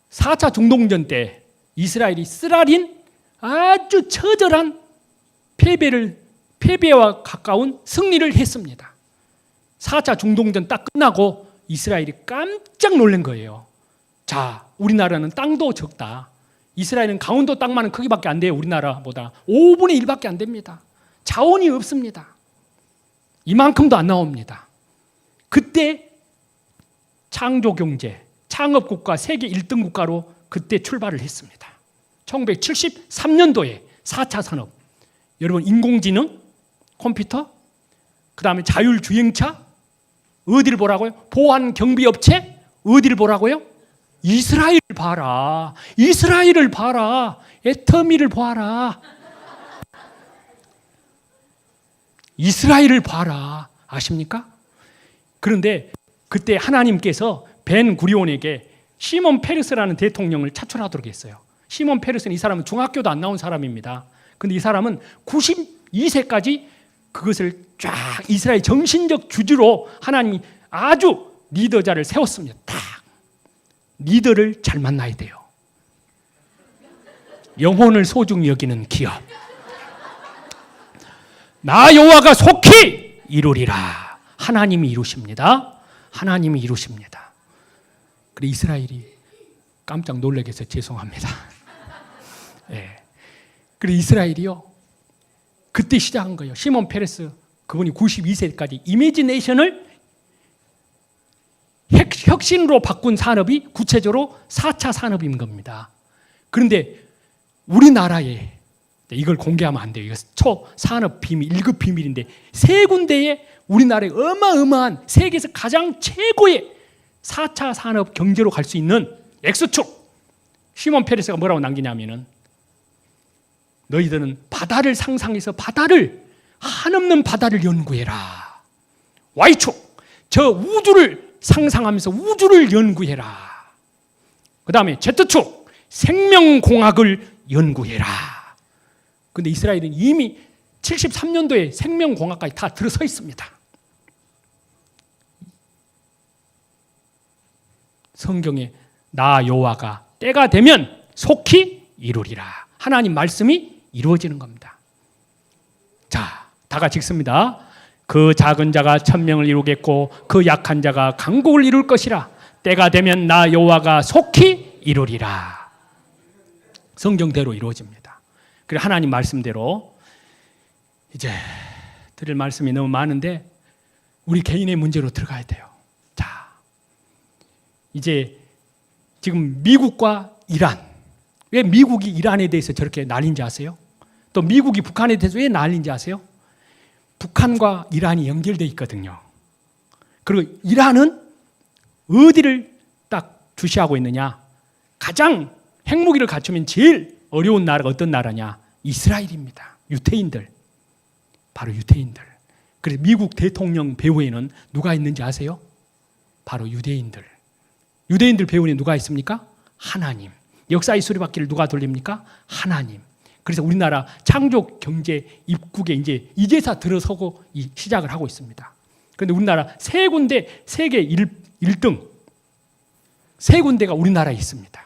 4차 중동전 때 이스라엘이 쓰라린 아주 처절한 패배와 가까운 승리를 했습니다. 4차 중동전 딱 끝나고 이스라엘이 깜짝 놀란 거예요. 자, 우리나라는 땅도 적다. 이스라엘은 강원도 땅만한 크기밖에 안 돼요. 우리나라보다 5분의 1밖에 안 됩니다. 자원이 없습니다. 이만큼도 안 나옵니다. 그때 창조경제, 창업국가 세계 1등 국가로 그때 출발을 했습니다. 1973년도에 4차 산업. 여러분 인공지능, 컴퓨터, 그 다음에 자율주행차, 어디를 보라고요? 보안경비업체, 어디를 보라고요? 이스라엘을 봐라. 이스라엘을 봐라. 애터미를 봐라. 이스라엘을 봐라. 아십니까? 그런데 그때 하나님께서 벤 구리온에게 시몬 페르스라는 대통령을 차출하도록 했어요. 시몬 페르스는 이 사람은 중학교도 안 나온 사람입니다. 그런데 이 사람은 92세까지 그것을 쫙 이스라엘 정신적 주주로 하나님이 아주 리더자를 세웠습니다. 딱 리더를 잘 만나야 돼요. 영혼을 소중히 여기는 기업. 나 여호와가 속히 이루리라. 하나님이 이루십니다. 하나님이 이루십니다. 그래 이스라엘이 깜짝 놀라게 해서 죄송합니다. 예. 그래 이스라엘이요. 그때 시작한 거예요. 시몬 페레스 그분이 92세까지 이미지네이션을 혁신으로 바꾼 산업이 구체적으로 4차 산업인 겁니다. 그런데 우리나라에 이걸 공개하면 안 돼요. 이거 초산업 비밀, 1급 비밀인데 세 군데에 우리나라에 어마어마한 세계에서 가장 최고의 4차 산업 경제로 갈 수 있는 X축. 시몬 페레스가 뭐라고 남기냐면은 너희들은 바다를 상상해서 바다를 한없는 바다를 연구해라. Y축. 저 우주를 상상하면서 우주를 연구해라. 그 다음에 Z축. 생명공학을 연구해라. 근데 이스라엘은 이미 73년도에 생명공학까지 다 들어서 있습니다. 성경에 나 여호와가 때가 되면 속히 이루리라. 하나님 말씀이 이루어지는 겁니다. 자, 다 같이 읽습니다. 그 작은 자가 천명을 이루겠고 그 약한 자가 강국을 이룰 것이라. 때가 되면 나 여호와가 속히 이루리라. 성경대로 이루어집니다. 그래 하나님 말씀대로 이제 드릴 말씀이 너무 많은데 우리 개인의 문제로 들어가야 돼요. 자, 이제 지금 미국과 이란, 왜 미국이 이란에 대해서 저렇게 난리인지 아세요? 또 미국이 북한에 대해서 왜 난리인지 아세요? 북한과 이란이 연결되어 있거든요. 그리고 이란은 어디를 딱 주시하고 있느냐? 가장 핵무기를 갖추면 제일 어려운 나라가 어떤 나라냐? 이스라엘입니다. 유태인들. 바로 유태인들. 그래서 미국 대통령 배후에는 누가 있는지 아세요? 바로 유대인들. 유대인들 배후에 누가 있습니까? 하나님. 역사의 수레바퀴를 누가 돌립니까? 하나님. 그래서 우리나라 창조 경제 입국에 이제 이제사 들어서고 시작을 하고 있습니다. 그런데 우리나라 세 군데 세계 1등 세 군데가 우리나라에 있습니다.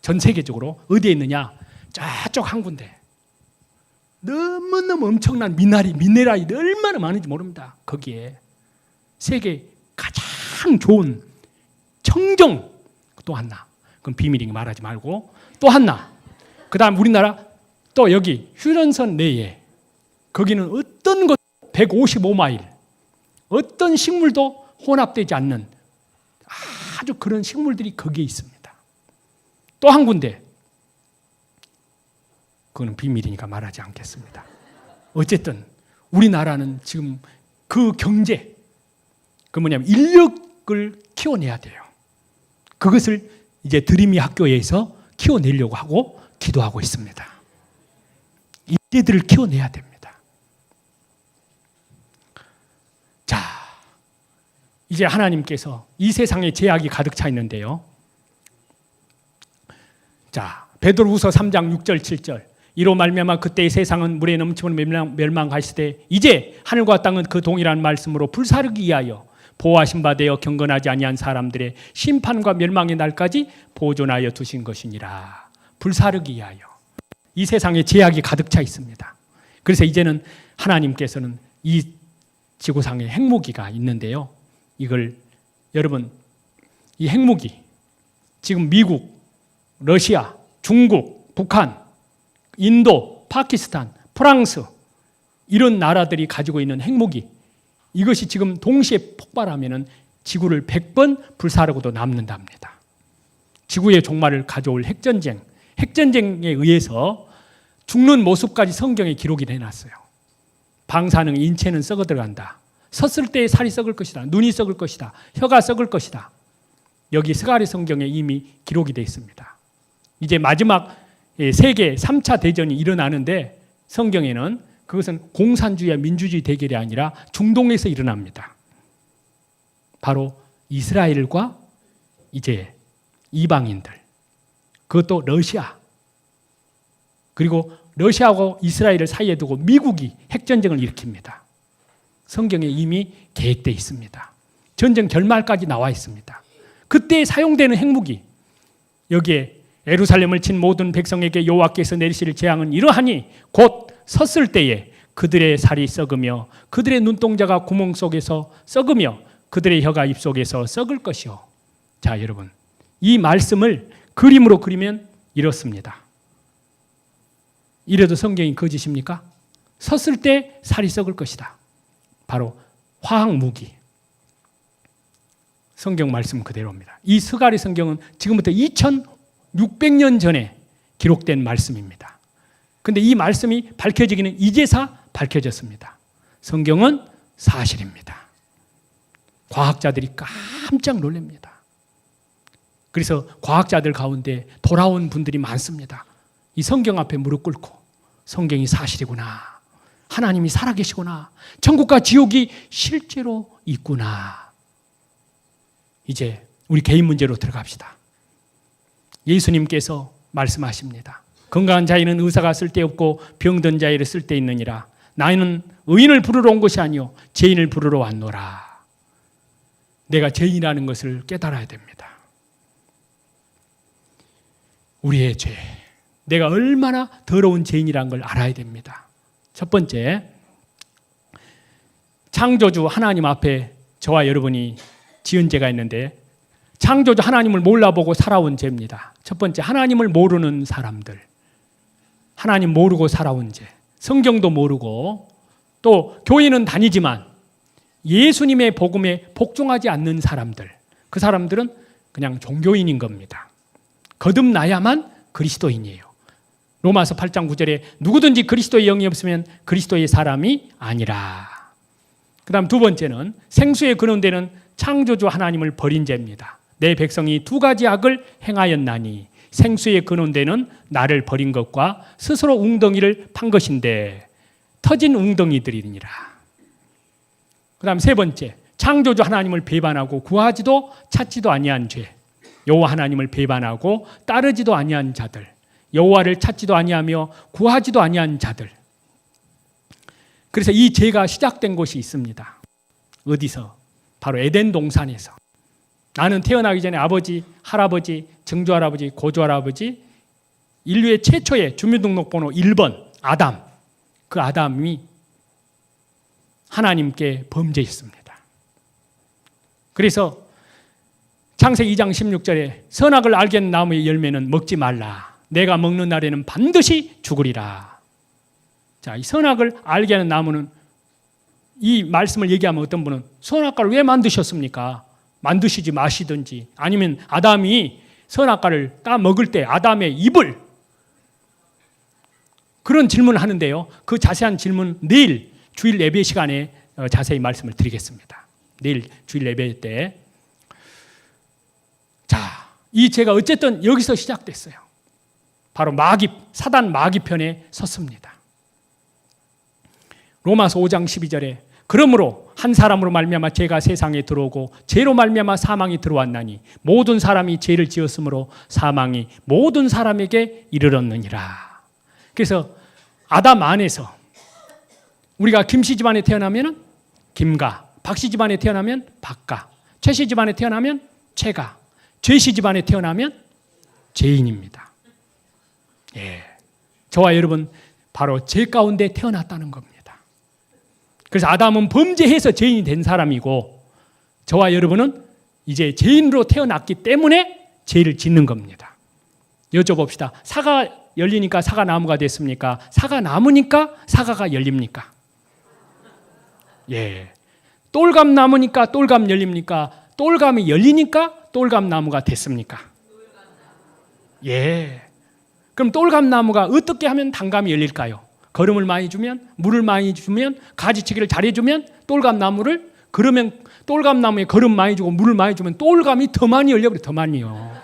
전 세계적으로 어디에 있느냐? 저쪽 한 군데. 너무너무 엄청난 미네랄이 얼마나 많은지 모릅니다. 거기에 세계 가장 가장 좋은 청정 또 하나. 그건 비밀이니 말하지 말고 또 하나. 그 다음 우리나라 또 여기 휴전선 내에 거기는 어떤 것 155마일 어떤 식물도 혼합되지 않는 아주 그런 식물들이 거기에 있습니다. 또 한 군데 그거는 비밀이니까 말하지 않겠습니다. 어쨌든 우리나라는 지금 그 경제 그 뭐냐면 인력을 키워내야 돼요. 그것을 이제 드림이 학교에서 키워내려고 하고 기도하고 있습니다. 인재들을 키워내야 됩니다. 자, 이제 하나님께서 이 세상에 죄악이 가득 차 있는데요. 자, 베드로후서 3장 6절 7절 이로 말미암아 그때의 세상은 물에 넘치면 멸망하시되 이제 하늘과 땅은 그 동일한 말씀으로 불사르기 위하여 보호하신 바 되어 경건하지 아니한 사람들의 심판과 멸망의 날까지 보존하여 두신 것이니라. 불사르기 위하여. 이 세상에 죄악이 가득 차 있습니다. 그래서 이제는 하나님께서는 이 지구상에 핵무기가 있는데요. 이걸 여러분 이 핵무기 지금 미국, 러시아, 중국, 북한, 인도, 파키스탄, 프랑스 이런 나라들이 가지고 있는 핵무기 이것이 지금 동시에 폭발하면 지구를 100번 불사르고도 남는답니다. 지구의 종말을 가져올 핵전쟁, 핵전쟁에 의해서 죽는 모습까지 성경에 기록이 해놨어요. 방사능 인체는 썩어 들어간다. 섰을 때 살이 썩을 것이다. 눈이 썩을 것이다. 혀가 썩을 것이다. 여기 스가랴 성경에 이미 기록이 되어 있습니다. 이제 마지막 세계 3차 대전이 일어나는데 성경에는 그것은 공산주의와 민주주의 대결이 아니라 중동에서 일어납니다. 바로 이스라엘과 이제 이방인들, 그것도 러시아, 그리고 러시아하고 이스라엘을 사이에 두고 미국이 핵전쟁을 일으킵니다. 성경에 이미 계획되어 있습니다. 전쟁 결말까지 나와 있습니다. 그때 사용되는 핵무기, 여기에 예루살렘을 친 모든 백성에게 여호와께서 내리실 재앙은 이러하니 곧 섰을 때에 그들의 살이 썩으며 그들의 눈동자가 구멍 속에서 썩으며 그들의 혀가 입 속에서 썩을 것이요. 자, 여러분, 이 말씀을 그림으로 그리면 이렇습니다. 이래도 성경이 거짓입니까? 섰을 때 살이 썩을 것이다. 바로 화학무기. 성경 말씀 그대로입니다. 이 스가랴 성경은 지금부터 2600년 전에 기록된 말씀입니다. 그런데 이 말씀이 밝혀지기는 이제서 밝혀졌습니다. 성경은 사실입니다. 과학자들이 깜짝 놀랍니다. 그래서 과학자들 가운데 돌아온 분들이 많습니다. 이 성경 앞에 무릎 꿇고 성경이 사실이구나. 하나님이 살아계시구나. 천국과 지옥이 실제로 있구나. 이제 우리 개인 문제로 들어갑시다. 예수님께서 말씀하십니다. 건강한 자에는 의사가 쓸데없고 병든 자에는 쓸데있느니라. 나는 의인을 부르러 온 것이 아니요 죄인을 부르러 왔노라. 내가 죄인이라는 것을 깨달아야 됩니다. 우리의 죄, 내가 얼마나 더러운 죄인이라는 걸 알아야 됩니다. 첫 번째, 창조주 하나님 앞에 저와 여러분이 지은 죄가 있는데 창조주 하나님을 몰라보고 살아온 죄입니다. 첫 번째, 하나님을 모르는 사람들, 하나님 모르고 살아온 죄, 성경도 모르고 또 교회는 다니지만 예수님의 복음에 복종하지 않는 사람들, 그 사람들은 그냥 종교인인 겁니다. 거듭나야만 그리스도인이에요. 로마서 8장 9절에 누구든지 그리스도의 영이 없으면 그리스도의 사람이 아니라. 그 다음 두 번째는 생수의 근원되는 창조주 하나님을 버린 죄입니다. 내 백성이 두 가지 악을 행하였나니 생수의 근원되는 나를 버린 것과 스스로 웅덩이를 판 것인데 터진 웅덩이들이니라. 그 다음 세 번째, 창조주 하나님을 배반하고 구하지도 찾지도 아니한 죄. 여호와 하나님을 배반하고 따르지도 아니한 자들, 여호와를 찾지도 아니하며 구하지도 아니한 자들. 그래서 이 죄가 시작된 곳이 있습니다. 어디서? 바로 에덴 동산에서. 나는 태어나기 전에 아버지, 할아버지, 증조할아버지, 고조할아버지, 인류의 최초의 주민등록번호 1번 아담, 그 아담이 하나님께 범죄했습니다. 그래서 창세기 2장 16절에 선악을 알게 하는 나무의 열매는 먹지 말라. 내가 먹는 날에는 반드시 죽으리라. 자, 이 선악을 알게 하는 나무는, 이 말씀을 얘기하면 어떤 분은 선악과를 왜 만드셨습니까? 만드시지 마시든지, 아니면 아담이 선악과를 따 먹을 때 아담의 입을, 그런 질문을 하는데요. 그 자세한 질문 내일 주일 예배 시간에 자세히 말씀을 드리겠습니다. 내일 주일 예배 때. 자, 이 죄가 어쨌든 여기서 시작됐어요. 바로 마귀, 사단 마귀 편에 섰습니다. 로마서 5장 12절에 그러므로 한 사람으로 말미암아 죄가 세상에 들어오고 죄로 말미암아 사망이 들어왔나니 모든 사람이 죄를 지었으므로 사망이 모든 사람에게 이르렀느니라. 그래서 아담 안에서 우리가 김씨 집안에 태어나면 김가, 박씨 집안에 태어나면 박가, 최씨 집안에 태어나면 최가, 죄씨 집안에 태어나면 죄인입니다. 예, 저와 여러분 바로 죄 가운데 태어났다는 겁니다. 그래서 아담은 범죄해서 죄인이 된 사람이고, 저와 여러분은 이제 죄인으로 태어났기 때문에 죄를 짓는 겁니다. 여쭤봅시다. 사과 열리니까 사과나무가 됐습니까? 사과나무니까 사과가 열립니까? 예. 똘감 나무니까 똘감 열립니까? 똘감이 열리니까 똘감 나무가 됐습니까? 예. 그럼 똘감 나무가 어떻게 하면 단감이 열릴까요? 거름을 많이 주면, 물을 많이 주면, 가지치기를 잘해주면 똘감 나무를, 그러면 똘감 나무에 거름 많이 주고 물을 많이 주면 똘감이 더 많이 열려버려요. 더 많이요.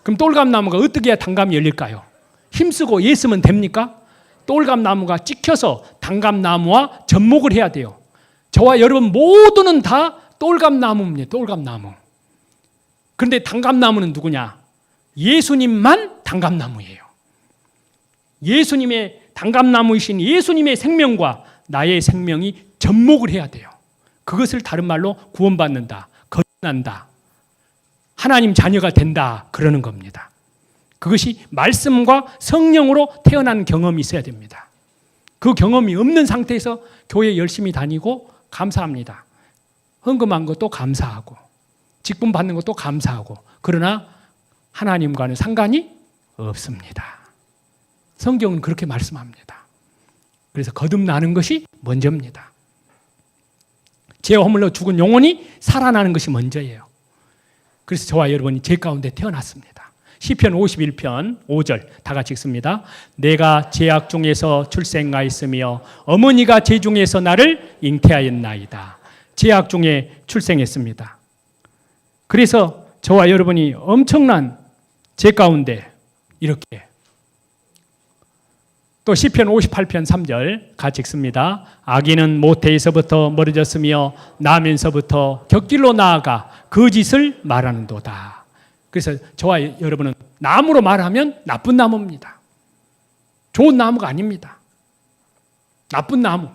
그럼 똘감 나무가 어떻게 해야 단감이 열릴까요? 힘쓰고 애쓰면 됩니까? 똘감 나무가 찍혀서 단감 나무와 접목을 해야 돼요. 저와 여러분 모두는 다 똘감 나무입니다. 똘감 나무. 그런데 단감 나무는 누구냐? 예수님만 단감 나무예요. 예수님의 단감나무이신 예수님의 생명과 나의 생명이 접목을 해야 돼요. 그것을 다른 말로 구원받는다, 거듭난다, 하나님 자녀가 된다, 그러는 겁니다. 그것이 말씀과 성령으로 태어난 경험이 있어야 됩니다. 그 경험이 없는 상태에서 교회 열심히 다니고 감사합니다. 헌금한 것도 감사하고 직분 받는 것도 감사하고, 그러나 하나님과는 상관이 없습니다. 성경은 그렇게 말씀합니다. 그래서 거듭나는 것이 먼저입니다. 죄에 허물려 죽은 영혼이 살아나는 것이 먼저예요. 그래서 저와 여러분이 죄 가운데 태어났습니다. 시편 51편 5절 다 같이 읽습니다. 내가 죄악 중에서 출생하였으며 어머니가 죄 중에서 나를 잉태하였나이다. 죄악 중에 출생했습니다. 그래서 저와 여러분이 엄청난 죄 가운데 이렇게, 또 시편 58편 3절 같이 읽습니다. 악인은 모태에서부터 멀어졌으며 나면서부터 곁길로 나아가 거짓을 말하는도다. 그래서 저와 여러분은 나무로 말하면 나쁜 나무입니다. 좋은 나무가 아닙니다. 나쁜 나무.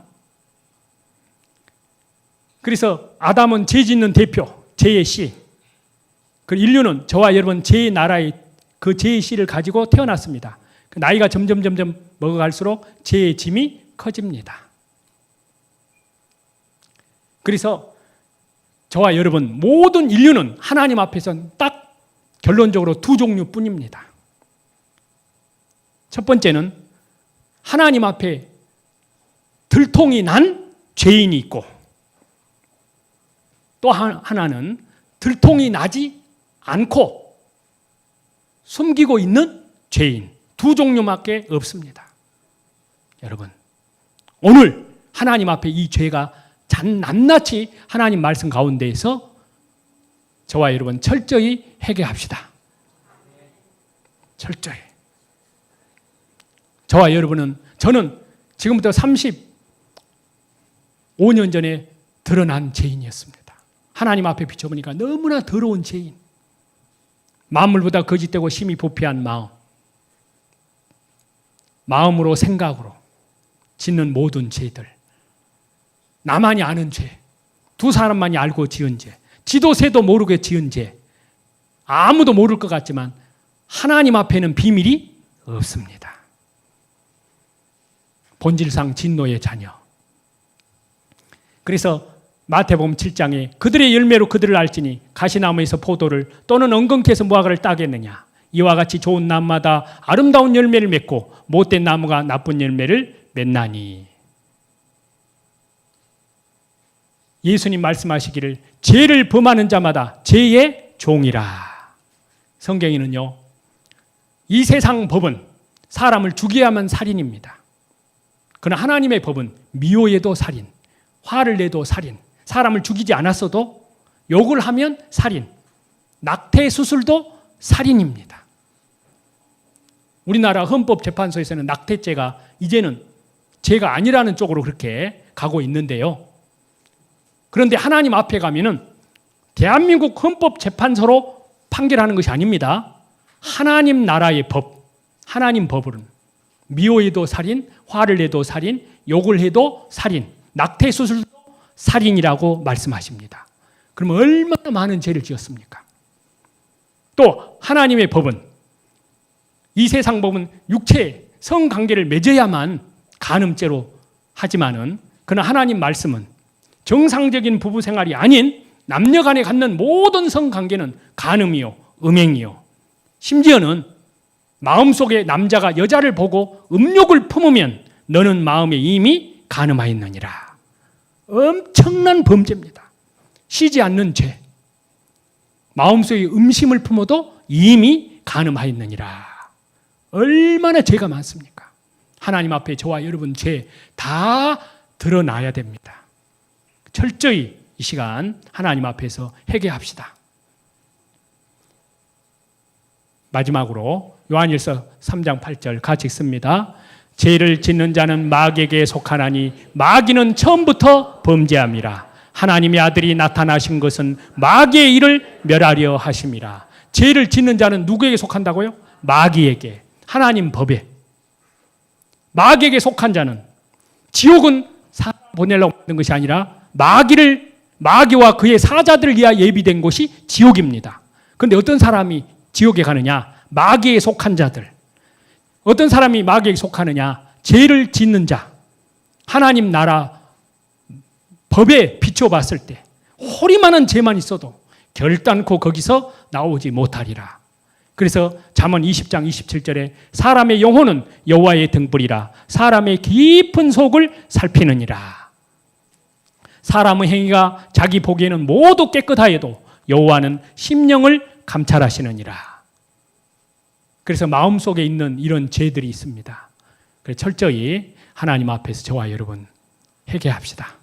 그래서 아담은 죄 짓는 대표, 죄의 씨. 그 인류는 저와 여러분 죄의 나라의 그 죄의 씨를 가지고 태어났습니다. 나이가 점점 먹어갈수록 죄의 짐이 커집니다. 그래서 저와 여러분 모든 인류는 하나님 앞에서는 딱 결론적으로 두 종류뿐입니다. 첫 번째는 하나님 앞에 들통이 난 죄인이 있고, 또 하나는 들통이 나지 않고 숨기고 있는 죄인. 두 종류밖에 없습니다. 여러분, 오늘 하나님 앞에 이 죄가 낱낱이 하나님 말씀 가운데에서 저와 여러분 철저히 회개합시다. 철저히. 저와 여러분은, 저는 지금부터 35년 전에 드러난 죄인이었습니다. 하나님 앞에 비춰보니까 너무나 더러운 죄인, 만물보다 거짓되고 심히 부패한 마음으로 생각으로 짓는 모든 죄들, 나만이 아는 죄, 두 사람만이 알고 지은 죄, 지도새도 모르게 지은 죄, 아무도 모를 것 같지만 하나님 앞에는 비밀이 없습니다. 본질상 진노의 자녀. 그래서 마태복음 7장에 그들의 열매로 그들을 알지니 가시나무에서 포도를 또는 엉겅퀴에서 무화과를 따겠느냐. 이와 같이 좋은 나무마다 아름다운 열매를 맺고 못된 나무가 나쁜 열매를 맺나니. 예수님 말씀하시기를 죄를 범하는 자마다 죄의 종이라. 성경에는요, 이 세상 법은 사람을 죽여야만 살인입니다. 그러나 하나님의 법은 미워해도 살인, 화를 내도 살인, 사람을 죽이지 않았어도 욕을 하면 살인, 낙태 수술도 살인입니다. 우리나라 헌법재판소에서는 낙태죄가 이제는 죄가 아니라는 쪽으로 그렇게 가고 있는데요. 그런데 하나님 앞에 가면은 대한민국 헌법재판소로 판결하는 것이 아닙니다. 하나님 나라의 법, 하나님 법으로는 미워해도 살인, 화를 내도 살인, 욕을 해도 살인, 낙태 수술도 살인이라고 말씀하십니다. 그러면 얼마나 많은 죄를 지었습니까? 또 하나님의 법은, 이 세상 법은 육체 성관계를 맺어야만 간음죄로 하지만은, 그러나 하나님 말씀은 정상적인 부부 생활이 아닌 남녀 간에 갖는 모든 성관계는 간음이요, 음행이요, 심지어는 마음속에 남자가 여자를 보고 음욕을 품으면 너는 마음에 이미 간음하였느니라. 엄청난 범죄입니다. 쉬지 않는 죄. 마음속에 음심을 품어도 이미 간음하였느니라. 얼마나 죄가 많습니까? 하나님 앞에 저와 여러분 죄 다 드러나야 됩니다. 철저히 이 시간 하나님 앞에서 회개합시다. 마지막으로 요한일서 3장 8절 같이 읽습니다. 죄를 짓는 자는 마귀에게 속하나니 마귀는 처음부터 범죄함이라. 하나님의 아들이 나타나신 것은 마귀의 일을 멸하려 하심이라. 죄를 짓는 자는 누구에게 속한다고요? 마귀에게, 하나님 법에. 마귀에게 속한 자는, 지옥은 사람 보내려고 만든 것이 아니라 마귀와 그의 사자들을 위하여 예비된 곳이 지옥입니다. 그런데 어떤 사람이 지옥에 가느냐? 마귀에 속한 자들. 어떤 사람이 마귀에게 속하느냐? 죄를 짓는 자. 하나님 나라 법에 비춰봤을 때 호리만한 죄만 있어도 결단코 거기서 나오지 못하리라. 그래서 잠언 20장 27절에 사람의 영혼은 여호와의 등불이라 사람의 깊은 속을 살피느니라. 사람의 행위가 자기 보기에는 모두 깨끗하여도 여호와는 심령을 감찰하시느니라. 그래서 마음속에 있는 이런 죄들이 있습니다. 그래서 철저히 하나님 앞에서 저와 여러분 회개합시다.